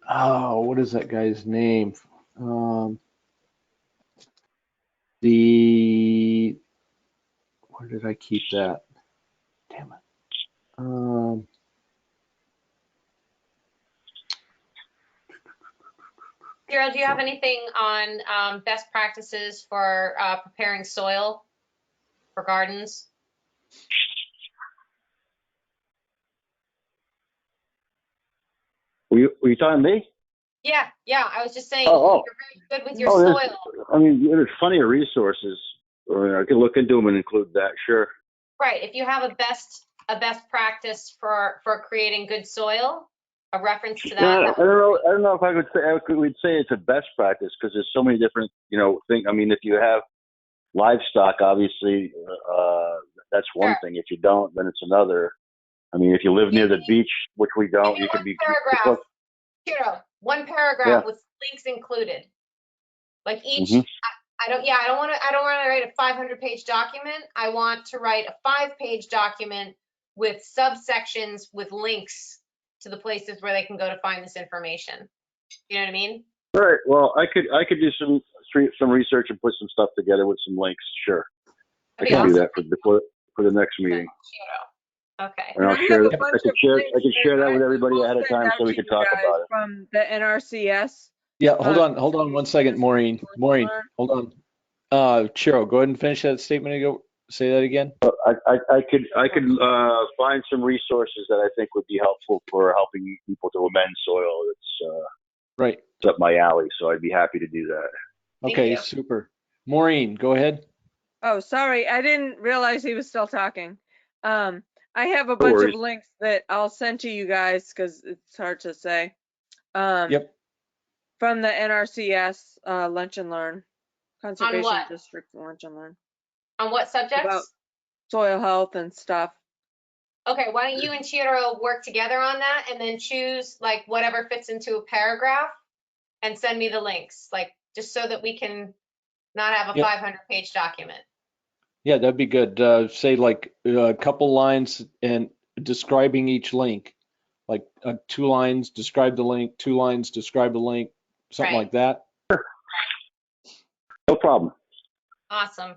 Speaker 2: Oh, what is that guy's name? Where did I keep that? Damn it.
Speaker 5: Gerald, do you have anything on best practices for preparing soil for gardens?
Speaker 3: Were you talking to me?
Speaker 5: Yeah, I was just saying
Speaker 3: Oh.
Speaker 5: you're very good with your soil.
Speaker 3: I mean, there's plenty of resources. I could look into them and include that, sure.
Speaker 5: Right. If you have a best practice for creating good soil, a reference to that.
Speaker 3: Yeah, I don't know if we'd say it's a best practice because there's so many different, things. I mean, if you have livestock, obviously, that's one thing. If you don't, then it's another. I mean, if you live near the beach, which we don't, you could be.
Speaker 5: Paragraph. Hero, one paragraph with links included. Like each. I don't want to write a 500-page document. I want to write a 5-page document with subsections with links to the places where they can go to find this information. You know what I mean?
Speaker 3: Right. Well, I could do some research and put some stuff together with some links. Sure, I can do that for the next meeting.
Speaker 5: Okay.
Speaker 3: And I could share that with everybody ahead of time so we could talk about it.
Speaker 4: From the NRCS.
Speaker 2: Yeah, hold on one second, Maureen, hold on. Chiro, go ahead and finish that statement and go say that again.
Speaker 3: I could find some resources that I think would be helpful for helping people to amend soil. It's up my alley, so I'd be happy to do that.
Speaker 2: Okay, super. Maureen, go ahead.
Speaker 4: Oh, sorry, I didn't realize he was still talking. I have a bunch of links that I'll send to you guys because it's hard to say.
Speaker 2: Yep.
Speaker 4: From the NRCS Lunch and Learn, Conservation District Lunch and Learn.
Speaker 5: On what subjects?
Speaker 4: About soil health and stuff.
Speaker 5: Okay, why don't you and Chiro work together on that and then choose like whatever fits into a paragraph and send me the links, like just so that we can not have a 500-page document.
Speaker 2: Yeah, that'd be good. Say like a couple lines and describing each link, like 2 lines, describe the link, 2 lines, describe the link, something like that.
Speaker 3: Sure. No problem.
Speaker 5: Awesome.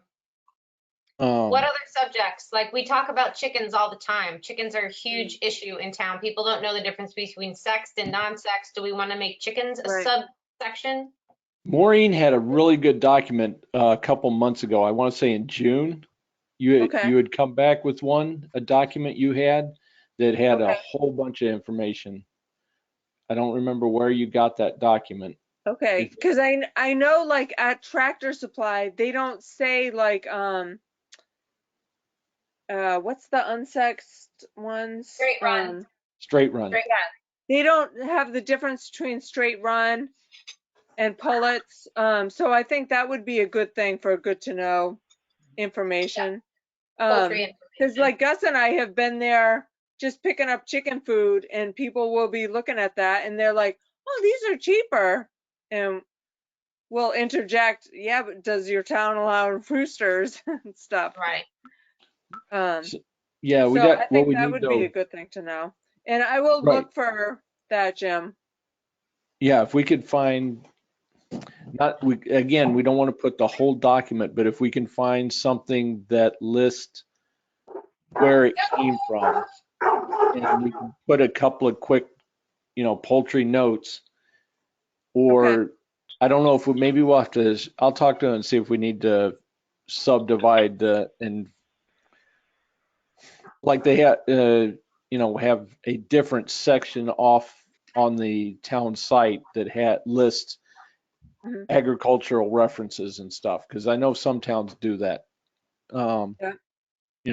Speaker 5: What other subjects? Like we talk about chickens all the time. Chickens are a huge issue in town. People don't know the difference between sexed and non-sexed. Do we want to make chickens a subsection?
Speaker 2: Maureen had a really good document a couple months ago. I want to say in June. You had come back with a document you had that had a whole bunch of information. I don't remember where you got that document.
Speaker 4: Okay, because I know like at Tractor Supply they don't say like what's the unsexed ones?
Speaker 5: Straight run.
Speaker 2: Straight run.
Speaker 5: Straight
Speaker 4: They don't have the difference between straight run and pullets. So I think that would be a good thing for good to know information.
Speaker 5: poultry
Speaker 4: Because
Speaker 5: information.
Speaker 4: like Gus and I have been there just picking up chicken food, and people will be looking at that and they're like, "Oh, these are cheaper," and we'll interject, "Yeah, but does your town allow roosters and stuff?"
Speaker 5: Right.
Speaker 2: Yeah, we
Speaker 4: So I
Speaker 2: got what
Speaker 4: think
Speaker 2: we
Speaker 4: that
Speaker 2: need
Speaker 4: would be a
Speaker 2: though.
Speaker 4: good thing to know. And I will
Speaker 2: Right.
Speaker 4: look for that, Jim.
Speaker 2: Yeah, if we could find not we again, we don't want to put the whole document, but if we can find something that lists where it came from, and we can put a couple of quick, poultry notes,
Speaker 4: Okay.
Speaker 2: or I don't know if maybe we'll have to. I'll talk to them and see if we need to subdivide and like they have a different section off on the town site that lists
Speaker 4: Mhm.
Speaker 2: agricultural references and stuff, because I know some towns do that.
Speaker 4: Yeah.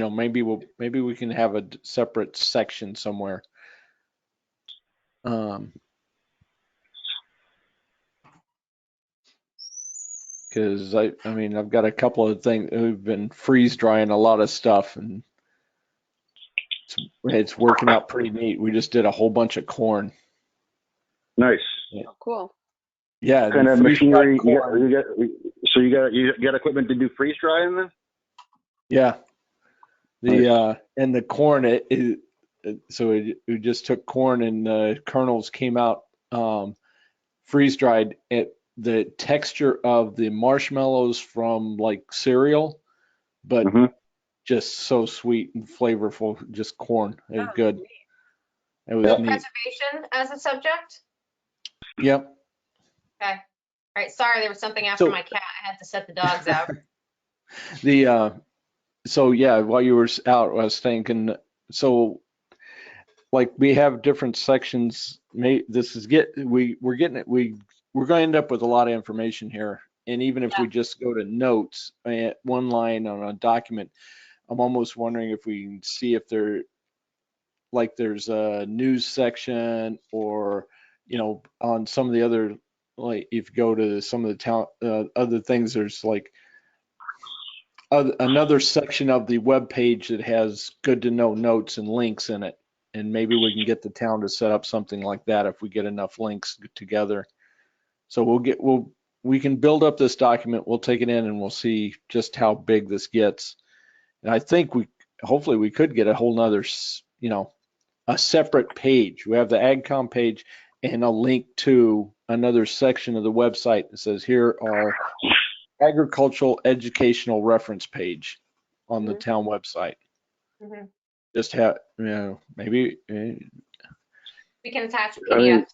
Speaker 2: Maybe we can have a separate section somewhere. Because I mean I've got a couple of things. We've been freeze drying a lot of stuff, and it's working out pretty neat. We just did a whole bunch of corn.
Speaker 3: Nice.
Speaker 4: Oh, cool.
Speaker 2: Yeah,
Speaker 3: What kind
Speaker 2: the
Speaker 3: of
Speaker 2: freeze dried
Speaker 3: machinery
Speaker 2: corn.
Speaker 3: so you got equipment to do freeze drying then?
Speaker 2: Yeah,
Speaker 3: Nice.
Speaker 2: and the corn so we just took corn and the kernels came out freeze dried. The texture of the marshmallows from like cereal, but
Speaker 3: Hmm.
Speaker 2: just so sweet and flavorful. Just corn. It was
Speaker 4: Oh,
Speaker 2: good.
Speaker 4: neat.
Speaker 2: It was
Speaker 3: Yep.
Speaker 2: neat.
Speaker 5: Preservation as a subject?
Speaker 2: Yep.
Speaker 5: Okay. All right. Sorry, there was something after
Speaker 2: So
Speaker 5: my cat. I had to set the dogs out.
Speaker 2: the so yeah, while you were out, I was thinking. So like we have different sections. This is we're getting it. We're going to end up with a lot of information here. And even if
Speaker 5: Yeah.
Speaker 2: we just go to notes, one line on a document, I'm almost wondering if we can see if there's a news section, or on some of the other, like if you go to some of the town other things, there's like another section of the web page that has good to know notes and links in it, and maybe we can get the town to set up something like that if we get enough links together. So we can build up this document, we'll take it in, and we'll see just how big this gets. And I think hopefully we could get a whole nother, a separate page. We have the AgCom page and a link to another section of the website that says here are agricultural educational reference page on the
Speaker 4: Mhm.
Speaker 2: town website.
Speaker 5: Hmm.
Speaker 2: Just have, maybe,
Speaker 5: We can attach
Speaker 3: I
Speaker 5: PDF.
Speaker 3: mean,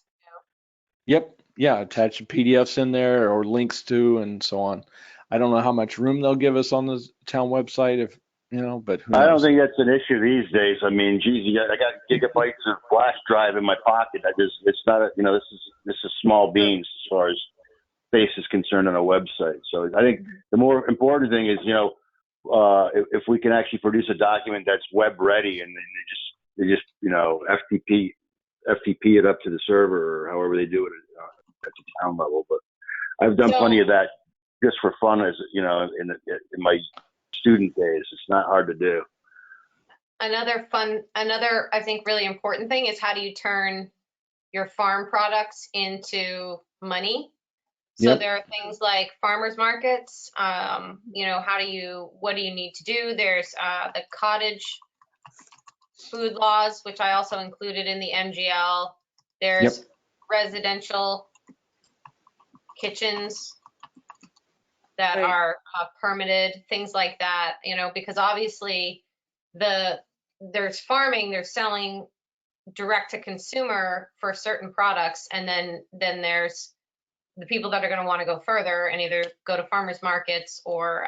Speaker 2: yep, yeah, attach the PDFs in there or links to and so on. I don't know how much room they'll give us on the town website, if but who
Speaker 3: I don't
Speaker 2: knows?
Speaker 3: think that's an issue these days. I mean, geez, I got gigabytes of flash drive in my pocket. It's not this is small beans as far as space is concerned on a website. So I think the more important thing is, if we can actually produce a document that's web ready, and then they just FTP it up to the server, or however they do it at the town level. But I've done plenty
Speaker 5: So
Speaker 3: of that just for fun, as in my student days. It's not hard to do.
Speaker 5: another, I think, really important thing is how do you turn your farm products into money? So
Speaker 2: Yep,
Speaker 5: there are things like farmers markets. What do you need to do? There's the cottage food laws, which I also included in the MGL.
Speaker 2: yep,
Speaker 5: There's residential kitchens that
Speaker 4: Right.
Speaker 5: are permitted, things like that, because obviously there's farming, there's selling direct to consumer for certain products, and then there's the people that are going to want to go further and either go to farmers markets or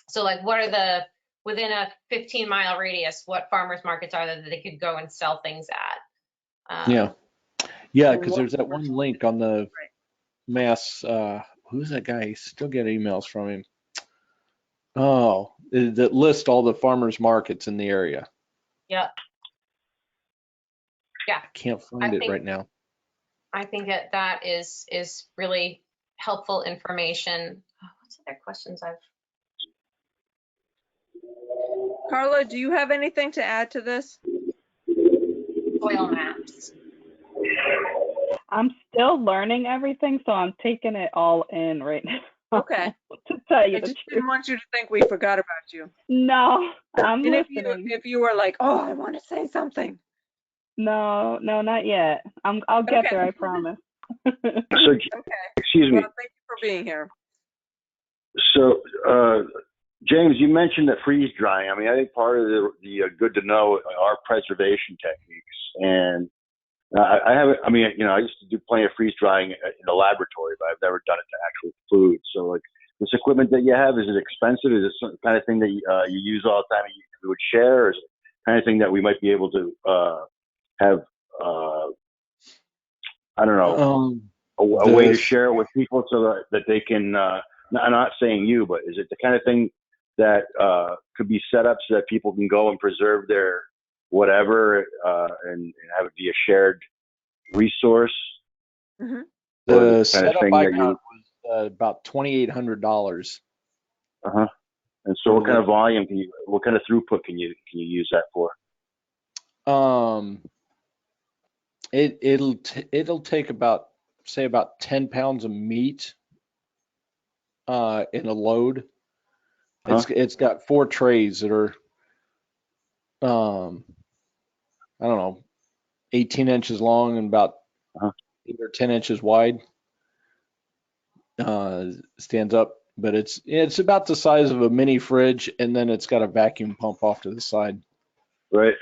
Speaker 5: so like what are within a 15-mile radius, what farmers markets are that they could go and sell things at?
Speaker 2: yeah, yeah,
Speaker 4: And
Speaker 2: because
Speaker 4: what
Speaker 2: there's that one link on the
Speaker 4: Right.
Speaker 2: Mass, who's that guy? I still get emails from him. Oh, that list all the farmers markets in the area.
Speaker 5: Yeah. Yeah.
Speaker 2: I can't find it right now.
Speaker 5: I think that is really helpful information. What's other questions I've?
Speaker 4: Carla, do you have anything to add to this?
Speaker 5: Soil maps.
Speaker 7: I'm still learning everything, so I'm taking it all in right now.
Speaker 4: Okay.
Speaker 7: To tell you
Speaker 4: I
Speaker 7: the
Speaker 4: just
Speaker 7: truth.
Speaker 4: didn't want you to think we forgot about you.
Speaker 7: No, I'm
Speaker 4: And
Speaker 7: listening.
Speaker 4: if you were like, oh, I want to say something.
Speaker 7: No, not yet. I'll get
Speaker 4: Okay.
Speaker 7: there, I promise.
Speaker 3: So,
Speaker 4: Okay.
Speaker 3: excuse me.
Speaker 4: Well, thank you for being here.
Speaker 3: So, James, you mentioned that freeze drying. I mean, I think part of the good to know are preservation techniques. And I haven't, I mean, I used to do plenty of freeze drying in the laboratory, but I've never done it to actual food. So, like, this equipment that you have, is it expensive? Is it some kind of thing that you use all the time and you would share? Or is it kind of thing that we might be able to have, I don't know, a way to share it with people so that they can, I'm not saying you, but is it the kind of thing that could be set up so that people can go and preserve their whatever and have it be a shared resource?
Speaker 4: Mm-hmm.
Speaker 2: The setup I got was about $2,800.
Speaker 3: Uh-huh. And so what kind of volume what kind of throughput can you use that for?
Speaker 2: It'll take about 10 pounds of meat in a load. It's got 4 trays that are I don't know, 18 inches long and about 8 or 10 inches wide. Stands up, but it's about the size of a mini fridge, and then it's got a vacuum pump off to the side.
Speaker 3: Right.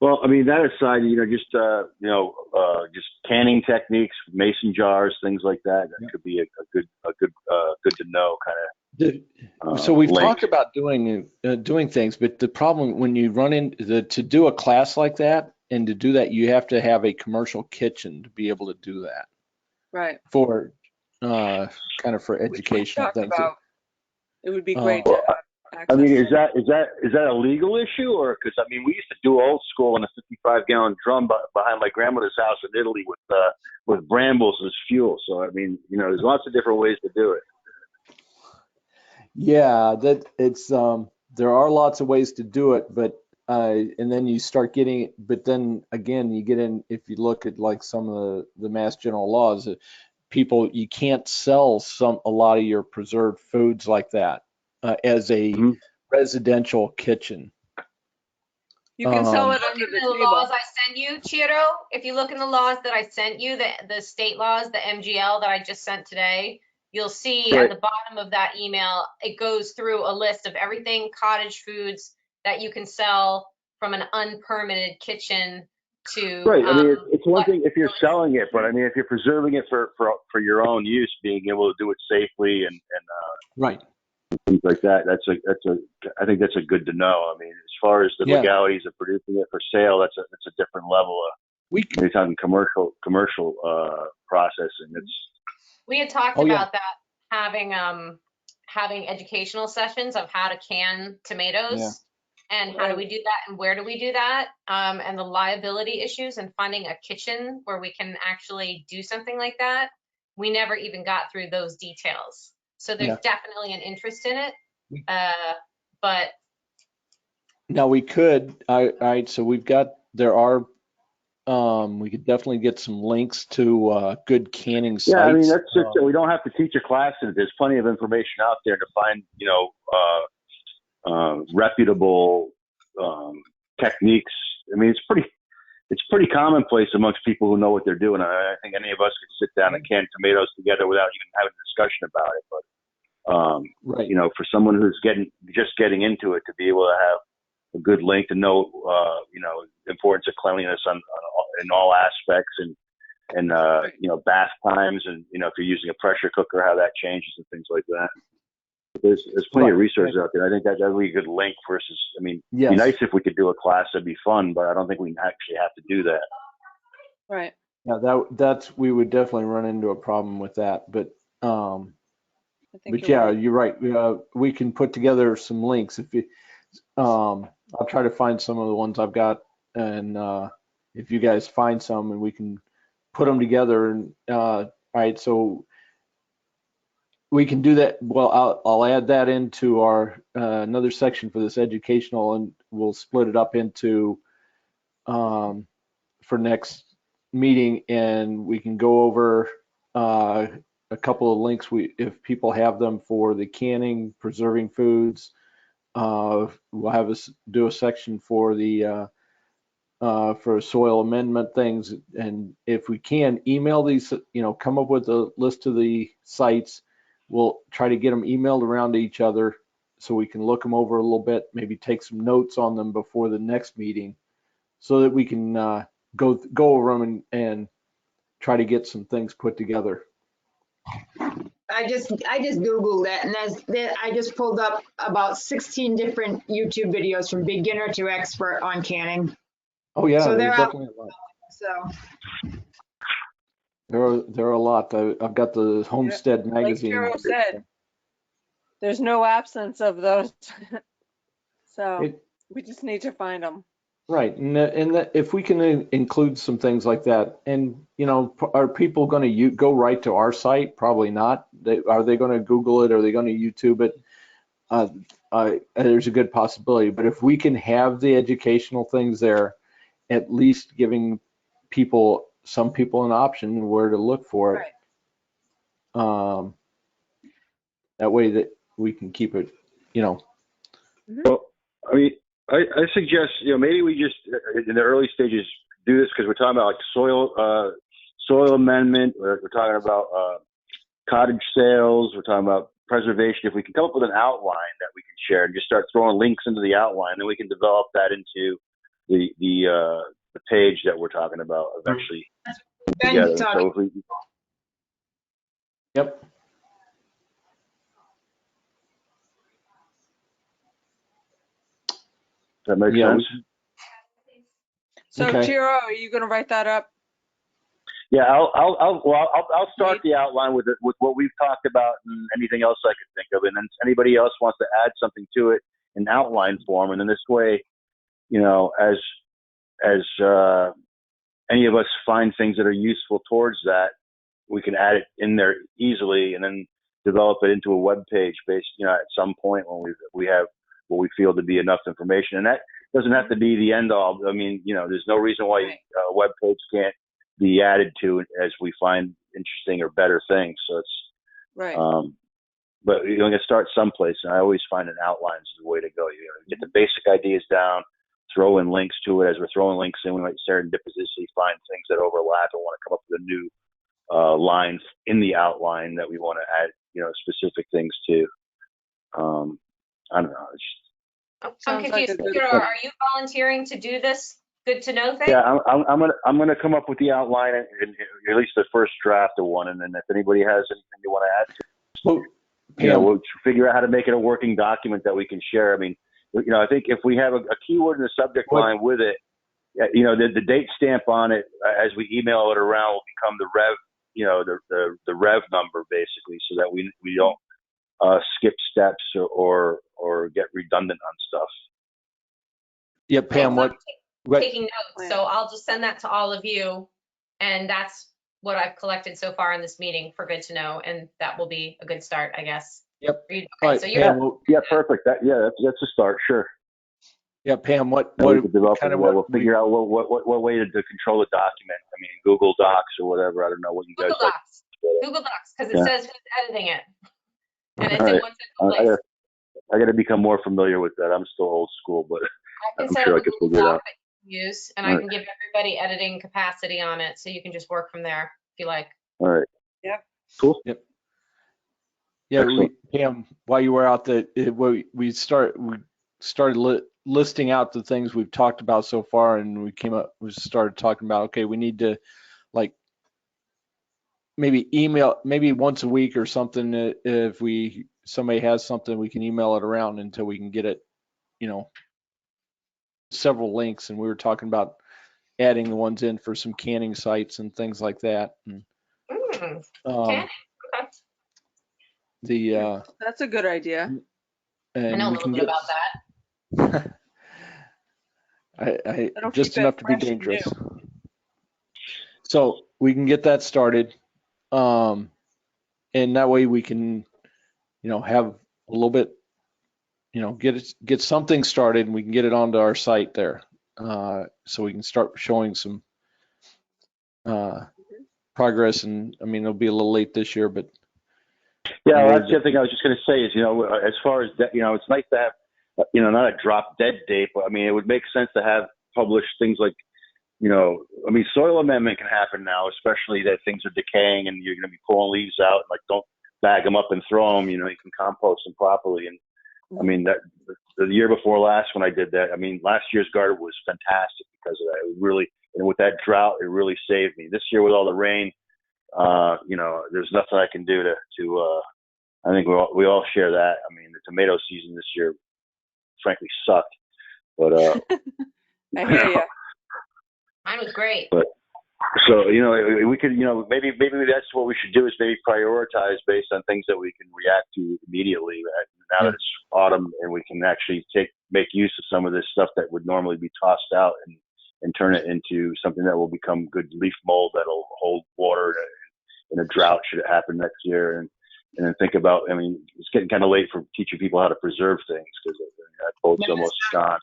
Speaker 3: Well, I mean, that aside, just canning techniques, mason jars, things like that. That could be a good to know kind of.
Speaker 2: So we've talked about doing things, but the problem when you run into to do a class like that, and to do that, you have to have a commercial kitchen to be able to do that.
Speaker 4: Right.
Speaker 2: For kind of for educational things.
Speaker 4: It would be great to have access.
Speaker 3: I mean, is that a legal issue, or because I mean, we used to do old school in a 55-gallon drum behind my grandmother's house in Italy with brambles as fuel. So I mean, there's lots of different ways to do it.
Speaker 2: Yeah, there are lots of ways to do it, but and then you start getting, but then again, you get in, if you look at like some of the Mass General laws, you can't sell a lot of your preserved foods like that as a residential kitchen.
Speaker 4: You can sell it under the table.
Speaker 5: Laws I sent you, Chiro, if you look in the laws that I sent you, the state laws, the MGL that I just sent today, you'll see at the bottom of that email, it goes through a list of everything cottage foods that you can sell from an unpermitted kitchen to.
Speaker 3: Right. I mean, it's one thing if you're selling it, but I mean, if you're preserving it for your own use, being able to do it safely and
Speaker 2: right.
Speaker 3: Things like that. I think that's a good to know. I mean, as far as the legalities of producing it for sale, that's a different level of. We're talking commercial processing.
Speaker 5: We had talked about that having educational sessions of how to can tomatoes and how do we do that and where do we do that and the liability issues and finding a kitchen where we can actually do something like that. We never even got through those details. So there's definitely an interest in it, but.
Speaker 2: Now we could, all right, so we could definitely get some links to good canning sites.
Speaker 3: Yeah, I mean, that's just, we don't have to teach a class in it. There's plenty of information out there to find, reputable techniques. I mean, it's pretty commonplace amongst people who know what they're doing. I think any of us could sit down and can tomatoes together without even having a discussion about it. But for someone who's just getting into it, to be able to have a good link to know, importance of cleanliness in all aspects and bath times and if you're using a pressure cooker, how that changes and things like that. There's plenty of research out there. I think that would be a good link versus. I mean, it'd be nice if we could do a class. That'd be fun, but I don't think we actually have to do that.
Speaker 4: Right.
Speaker 2: Yeah, that's we would definitely run into a problem with that.
Speaker 4: I think
Speaker 2: But
Speaker 4: you're
Speaker 2: yeah,
Speaker 4: right.
Speaker 2: you're right. We can put together some links if you. I'll try to find some of the ones I've got, and if you guys find some, and we can put them together. And all right, so we can do that. Well, I'll add that into our another section for this educational, and we'll split it up into um, for next meeting, and we can go over uh, a couple of links if people have them for the canning, preserving foods. We'll have us do a section for the for soil amendment things, and if we can email these, come up with a list of the sites. We'll try to get them emailed around to each other so we can look them over a little bit, maybe take some notes on them before the next meeting, so that we can go over them and try to get some things put together.
Speaker 6: I just Googled it, and I just pulled up about 16 different YouTube videos from beginner to expert on canning.
Speaker 2: Oh yeah,
Speaker 6: So
Speaker 2: there's
Speaker 6: they're out.
Speaker 2: definitely a lot.
Speaker 6: So
Speaker 2: There are a lot. I've got the Homestead
Speaker 4: Like
Speaker 2: magazine
Speaker 4: Carol
Speaker 2: here.
Speaker 4: said, there's no absence of those. So we just need to find them.
Speaker 2: Right, and if we can include some things like that, and are people going to go right to our site? Probably not. Are they going to Google it? Are they going to YouTube it? There's a good possibility. But if we can have the educational things there, at least giving some people an option where to look for it.
Speaker 4: Right.
Speaker 2: That way that we can keep it,
Speaker 3: Well, I mean, I suggest, maybe we just, in the early stages, do this because we're talking about like soil amendment. We're talking about cottage sales. We're talking about preservation. If we can come up with an outline that we can share and just start throwing links into the outline, then we can develop that into the page that we're talking about eventually together. So if we,
Speaker 2: Yep.
Speaker 3: that makes
Speaker 2: Yeah.
Speaker 3: sense.
Speaker 4: So
Speaker 2: Okay.
Speaker 4: Tiro, are you going to write that up?
Speaker 3: Yeah, I'll start the outline with what we've talked about and anything else I could think of, and then anybody else wants to add something to it in outline form, and then this way, as any of us find things that are useful towards that, we can add it in there easily, and then develop it into a web page based, at some point when we have what we feel to be enough information, and that doesn't have to be the end all. I mean, there's no reason why a web page can't be added to as we find interesting or better things. So it's
Speaker 4: right.
Speaker 3: But you're going to start someplace, and I always find an outline is the way to go. Get the basic ideas down, throw in links to it. As we're throwing links in, we might serendipitously find things that overlap and want to come up with a new line in the outline that we want to add, specific things to. I don't know.
Speaker 5: I'm
Speaker 4: Sounds like
Speaker 5: confused.
Speaker 4: a good
Speaker 5: Peter,
Speaker 4: plan.
Speaker 5: are you volunteering to do this good to know thing?
Speaker 3: Yeah, I'm gonna come up with the outline and at least the first draft of one, and then if anybody has anything you want to add to, we'll figure out how to make it a working document that we can share. I mean, I think if we have a keyword in the subject line with it, the date stamp on it as we email it around will become the rev, the rev number basically, so that we don't skip steps or get redundant on stuff.
Speaker 2: Yeah, Pam,
Speaker 5: I'm taking notes, so I'll just send that to all of you, and that's what I've collected so far in this meeting for good to know, and that will be a good start, I guess.
Speaker 2: Yep.
Speaker 5: Okay,
Speaker 2: right,
Speaker 5: so
Speaker 2: Pam,
Speaker 3: yeah, perfect. That's a start. Sure.
Speaker 2: Yeah, Pam, what
Speaker 3: we'll figure out what way to control the document. I mean, Google Docs or whatever. I don't know what you guys
Speaker 5: Google Docs. Google Docs, because it says who's editing it, and it's in one central place.
Speaker 3: I got to become more familiar with that. I'm still old school, but
Speaker 5: I can
Speaker 3: I'm sure I can figure it out.
Speaker 5: that you can use, and I can give everybody editing capacity on it, so you can just work from there if you like.
Speaker 3: All right.
Speaker 4: Yep.
Speaker 3: Cool.
Speaker 2: Yep. Yeah, Pam, while you were out, we started listing out the things we've talked about so far, and we started talking about, okay, we need to maybe email once a week or something. If somebody has something, we can email it around until we can get it, several links. And we were talking about adding the ones in for some canning sites and things like that. And,
Speaker 5: Okay.
Speaker 2: the
Speaker 4: That's a good idea.
Speaker 5: I
Speaker 2: and
Speaker 5: know a
Speaker 2: we
Speaker 5: little
Speaker 2: can
Speaker 5: bit
Speaker 2: get
Speaker 5: about that.
Speaker 4: That'll
Speaker 2: just
Speaker 4: keep it
Speaker 2: enough to be
Speaker 4: fresh and
Speaker 2: dangerous. So we can get that started, and that way we can, have a little bit, get something started, and we can get it onto our site there, so we can start showing some progress. And I mean, it'll be a little late this year, but
Speaker 3: Yeah, well, that's the other thing I was just going to say is, as far as that, it's nice to have, not a drop dead date, but I mean, it would make sense to have published things like, I mean, soil amendment can happen now, especially that things are decaying and you're going to be pulling leaves out. Like, don't bag them up and throw them. You can compost them properly. And I mean, that the year before last when I did that, I mean, last year's garden was fantastic because of that. It really, and with that drought, it really saved me. This year with all the rain, there's nothing I can do to I think we all share that. I mean, the tomato season this year, frankly, sucked. But
Speaker 4: I hear you.
Speaker 5: Mine was great.
Speaker 3: But so we could maybe that's what we should do is maybe prioritize based on things that we can react to immediately. Now that it's autumn and we can actually make use of some of this stuff that would normally be tossed out and turn it into something that will become good leaf mold that'll hold water in a drought should it happen next year. And then think about, I mean, it's getting kind of late for teaching people how to preserve things because that boat's almost gone.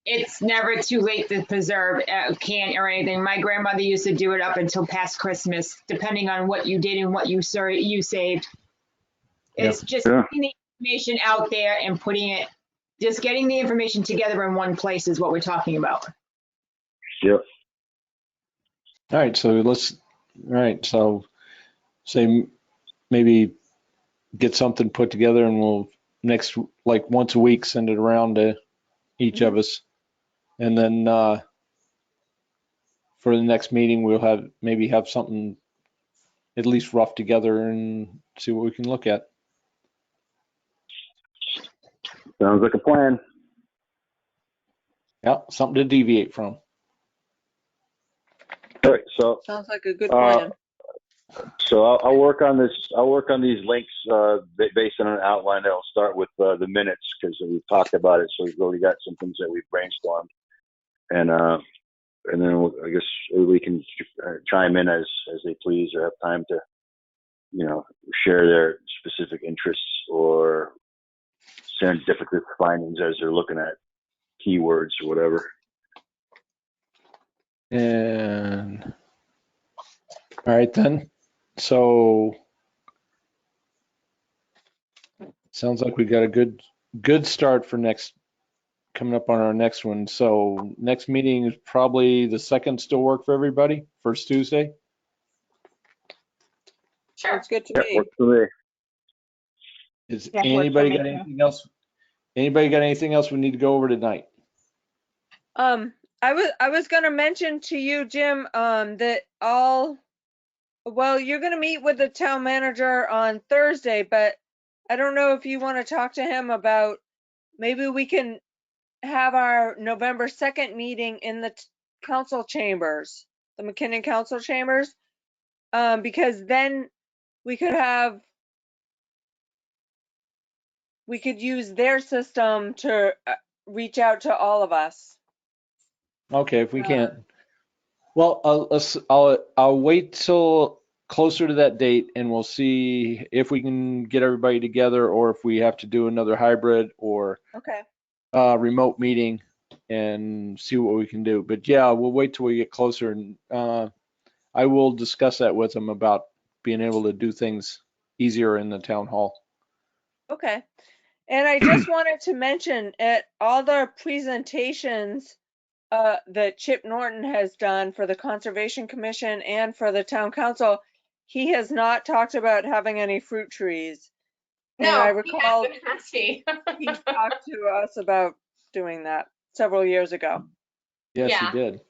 Speaker 6: It's never too late to preserve a can or anything. My grandmother used to do it up until past Christmas, depending on what you did and what you saved. It's just getting the information out there and just getting the information together in one place is what we're talking about.
Speaker 3: Yep.
Speaker 2: All right. So say maybe get something put together and we'll like once a week, send it around to each of us. And then for the next meeting, we'll have something at least rough together and see what we can look at.
Speaker 3: Sounds like a plan.
Speaker 2: Yeah, something to deviate from.
Speaker 3: All right, so
Speaker 4: sounds like a good plan.
Speaker 3: So I'll work on this. I'll work on these links based on an outline. I'll start with the minutes because we've talked about it. So we've already got some things that we've brainstormed, and then I guess we can chime in as they please or have time to, share their specific interests or serendipitous findings as they're looking at keywords or whatever.
Speaker 2: And all right then. So sounds like we got a good start for coming up on our next one. So next meeting is probably the second. Still work for everybody? First Tuesday?
Speaker 5: Sure.
Speaker 4: It's good to
Speaker 3: Yeah,
Speaker 4: me.
Speaker 3: works for me.
Speaker 2: Is
Speaker 7: Yeah,
Speaker 2: anybody
Speaker 7: works
Speaker 2: got
Speaker 7: for me,
Speaker 2: anything else? Anybody got anything else we need to go over tonight?
Speaker 4: I was gonna mention to you, Jim, that you're gonna meet with the town manager on Thursday, but I don't know if you want to talk to him about maybe we can have our November 2nd meeting in the council chambers, the McKinnon council chambers, because then we could use their system to reach out to all of us.
Speaker 2: Okay, if we can't. Well, I'll wait till closer to that date and we'll see if we can get everybody together or if we have to do another hybrid or
Speaker 4: Okay.
Speaker 2: remote meeting and see what we can do. But yeah, we'll wait till we get closer and I will discuss that with them about being able to do things easier in the town hall.
Speaker 4: Okay. And I just wanted to mention at all the presentations that Chip Norton has done for the Conservation Commission and for the Town Council, he has not talked about having any fruit trees.
Speaker 5: No,
Speaker 4: and I recall
Speaker 5: he
Speaker 4: talked to us about doing that several years ago.
Speaker 2: Yes,
Speaker 5: Yeah.
Speaker 2: he did.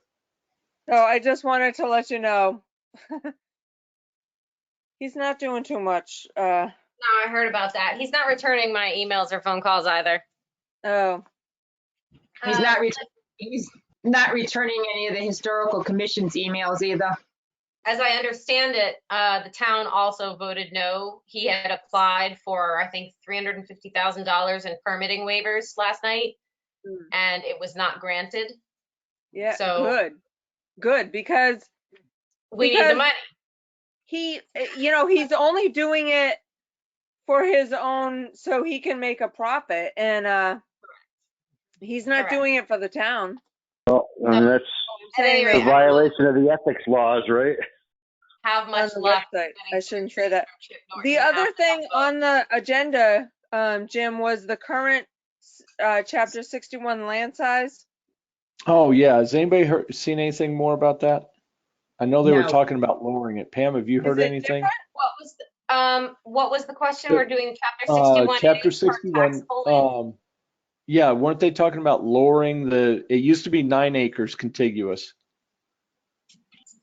Speaker 4: So I just wanted to let you know. He's not doing too much.
Speaker 5: No, I heard about that. He's not returning my emails or phone calls either.
Speaker 4: Oh.
Speaker 6: He's not returning. not returning any of the historical commission's emails either.
Speaker 5: As I understand it, the town also voted no. He had applied for, I think, $350,000 in permitting waivers last night, and it was not granted.
Speaker 4: Yeah,
Speaker 5: So
Speaker 4: good, because
Speaker 5: we need the money.
Speaker 4: he, he's only doing it for his own, so he can make a profit, and he's not
Speaker 5: Correct.
Speaker 4: doing it for the town.
Speaker 3: Well, I mean, that's
Speaker 5: At any
Speaker 3: a
Speaker 5: rate,
Speaker 3: violation of the ethics laws, right?
Speaker 5: have
Speaker 4: On
Speaker 5: much
Speaker 4: the
Speaker 5: luck.
Speaker 4: website.
Speaker 5: getting
Speaker 4: I shouldn't say that.
Speaker 5: Chip Norton
Speaker 4: The
Speaker 5: to
Speaker 4: other
Speaker 5: have
Speaker 4: thing
Speaker 5: that vote.
Speaker 4: on the agenda, Jim, was the current Chapter 61 land size.
Speaker 2: Oh, yeah. Has anybody seen anything more about that? I know they were
Speaker 6: No.
Speaker 2: talking about lowering it. Pam, have you
Speaker 4: Is
Speaker 2: heard
Speaker 4: it
Speaker 2: anything?
Speaker 5: What was the question? We're doing chapter 61.
Speaker 2: Chapter
Speaker 5: per
Speaker 2: 61,
Speaker 5: tax holding?
Speaker 2: yeah, weren't they talking about lowering it used to be 9 acres contiguous.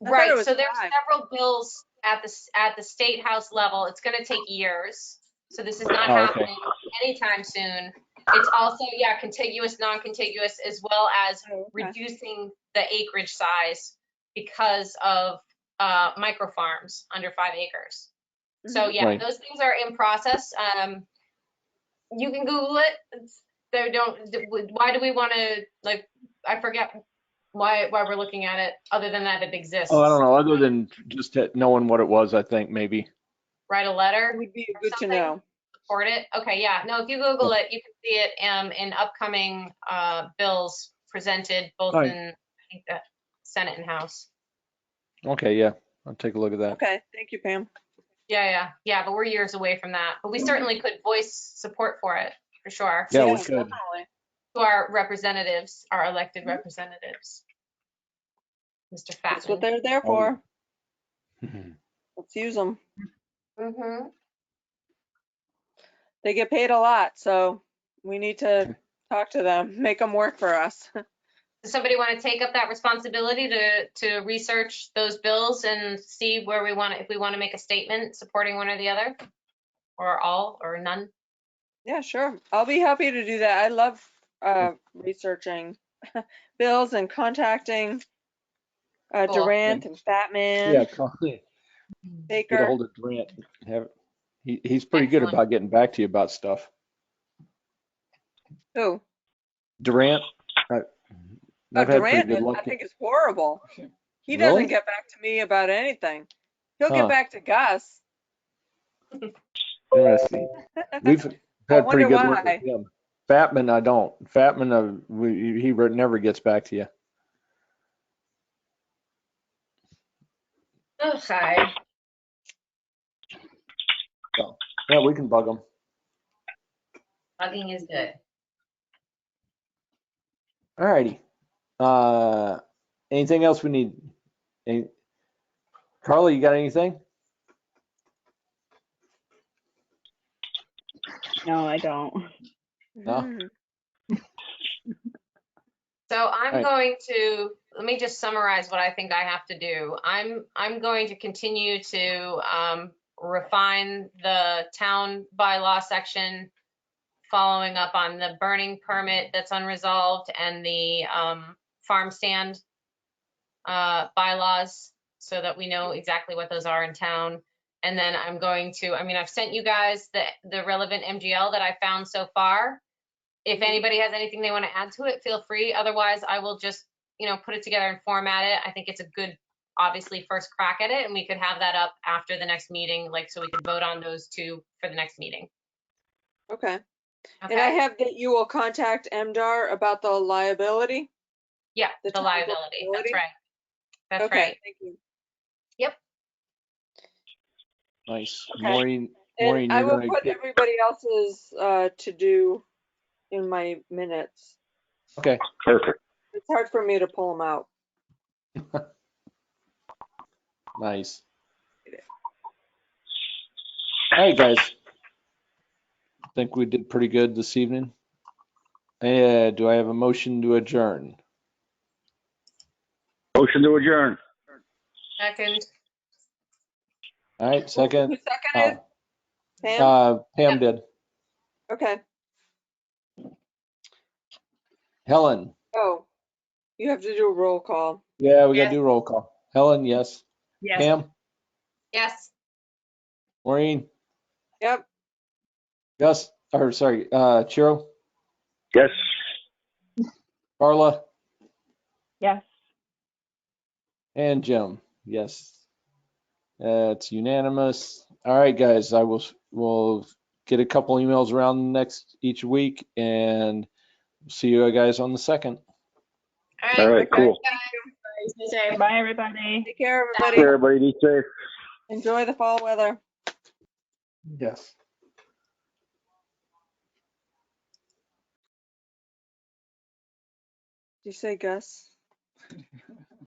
Speaker 4: I thought it
Speaker 5: Right,
Speaker 4: was
Speaker 5: so there's
Speaker 4: 5.
Speaker 5: several bills at the state house level. It's gonna take years. So this is not
Speaker 2: Oh, okay.
Speaker 5: happening anytime soon. It's also, yeah, contiguous, non-contiguous, as well as
Speaker 4: Oh, okay.
Speaker 5: reducing the acreage size because of micro farms under 5 acres. So
Speaker 4: Mhm.
Speaker 5: yeah,
Speaker 2: Right.
Speaker 5: those things are in process. You can Google it. Why do we want to, like, I forget why we're looking at it, other than that it exists.
Speaker 2: Oh, I don't know, other than just knowing what it was, I think maybe.
Speaker 5: Write a letter.
Speaker 4: It would be
Speaker 5: or
Speaker 4: good to
Speaker 5: something?
Speaker 4: know.
Speaker 5: Support it. Okay, yeah. No, if you Google it, you can see it in upcoming bills presented both
Speaker 2: Right.
Speaker 5: in, I think, the Senate and House.
Speaker 2: Okay, yeah, I'll take a look at that.
Speaker 4: Okay, thank you, Pam.
Speaker 5: Yeah, but we're years away from that. But we certainly could voice support for it, for sure.
Speaker 2: Yeah, we could.
Speaker 4: Definitely.
Speaker 5: To our representatives, our elected representatives. Mr.
Speaker 4: That's what
Speaker 5: Fatman.
Speaker 4: they're there
Speaker 2: Oh,
Speaker 4: for.
Speaker 2: yeah.
Speaker 4: Let's use them.
Speaker 5: Mm-hmm.
Speaker 4: They get paid a lot, so we need to talk to them, make them work for us.
Speaker 5: Does somebody want to take up that responsibility to research those bills and see where if we want to make a statement supporting one or the other, or all, or none?
Speaker 4: Yeah, sure. I'll be happy to do that. I love researching bills and contacting
Speaker 5: Cool.
Speaker 4: Durant and Batman,
Speaker 2: Yeah, call me. Get a
Speaker 4: Baker.
Speaker 2: hold of Durant. He's pretty good
Speaker 5: Excellent.
Speaker 2: about getting back to you about stuff.
Speaker 4: Who?
Speaker 2: Durant, I've had pretty
Speaker 4: Durant,
Speaker 2: good
Speaker 4: I
Speaker 2: luck.
Speaker 4: think is horrible. He
Speaker 2: Really?
Speaker 4: doesn't get back to me about anything. He'll
Speaker 2: Huh.
Speaker 4: get back to Gus.
Speaker 2: Interesting. We've
Speaker 4: I
Speaker 2: had pretty
Speaker 4: wonder
Speaker 2: good luck
Speaker 4: why.
Speaker 2: with him. Fatman, I don't. Fatman, he never gets back to you.
Speaker 5: Okay.
Speaker 2: So, yeah, we can bug him.
Speaker 5: Bugging is good.
Speaker 2: All righty. Anything else we need? Carla, you got anything?
Speaker 7: No, I don't.
Speaker 2: No?
Speaker 4: Mhm.
Speaker 5: So I'm
Speaker 2: Right.
Speaker 5: going to, let me just summarize what I think I have to do. I'm going to continue to refine the town bylaw section, following up on the burning permit that's unresolved and the farm stand bylaws, so that we know exactly what those are in town. And then I'm going to, I've sent you guys the relevant MGL that I found so far. If anybody has anything they want to add to it, feel free. Otherwise, I will just, put it together and format it. I think it's a good, obviously, first crack at it, and we could have that up after the next meeting, so we could vote on those two for the next meeting.
Speaker 4: Okay.
Speaker 5: Okay?
Speaker 4: And I have that you will contact MDR about the liability.
Speaker 5: Yeah,
Speaker 4: the
Speaker 5: the
Speaker 4: town's
Speaker 5: liability. That's
Speaker 4: liability?
Speaker 5: right. That's
Speaker 4: Okay,
Speaker 5: right.
Speaker 4: thank you.
Speaker 5: Yep.
Speaker 2: Nice.
Speaker 4: Okay.
Speaker 2: Maureen,
Speaker 4: And I
Speaker 2: you're
Speaker 4: will
Speaker 2: gonna
Speaker 4: put
Speaker 2: get,
Speaker 4: everybody else's to do in my minutes.
Speaker 2: okay.
Speaker 3: Perfect.
Speaker 4: It's hard for me to pull them out.
Speaker 2: Nice. All right, guys. I think we did pretty good this evening. Do I have a motion to adjourn?
Speaker 3: Motion to adjourn.
Speaker 5: Second.
Speaker 2: All right, second.
Speaker 4: Who seconded? Pam?
Speaker 2: Pam did.
Speaker 4: Okay.
Speaker 2: Helen,
Speaker 4: Oh, You have to do a roll call.
Speaker 2: Yeah, we got
Speaker 5: Yes.
Speaker 2: to do roll call. Helen, yes.
Speaker 6: Yes.
Speaker 2: Pam,
Speaker 5: Yes.
Speaker 2: Maureen,
Speaker 4: Yep.
Speaker 2: Gus, or sorry, Chiro,
Speaker 3: Yes.
Speaker 2: Carla,
Speaker 7: Yes.
Speaker 2: and Jim. Yes. It's unanimous. All right, guys, we'll get a couple emails around next each week and see you guys on the 2nd.
Speaker 5: All right.
Speaker 3: All right, cool.
Speaker 6: Stay safe.
Speaker 7: Bye, everybody.
Speaker 4: Take care,
Speaker 3: Hey,
Speaker 4: everybody.
Speaker 3: everybody, be safe.
Speaker 4: Enjoy the fall weather.
Speaker 2: Yes.
Speaker 4: Did you say Gus?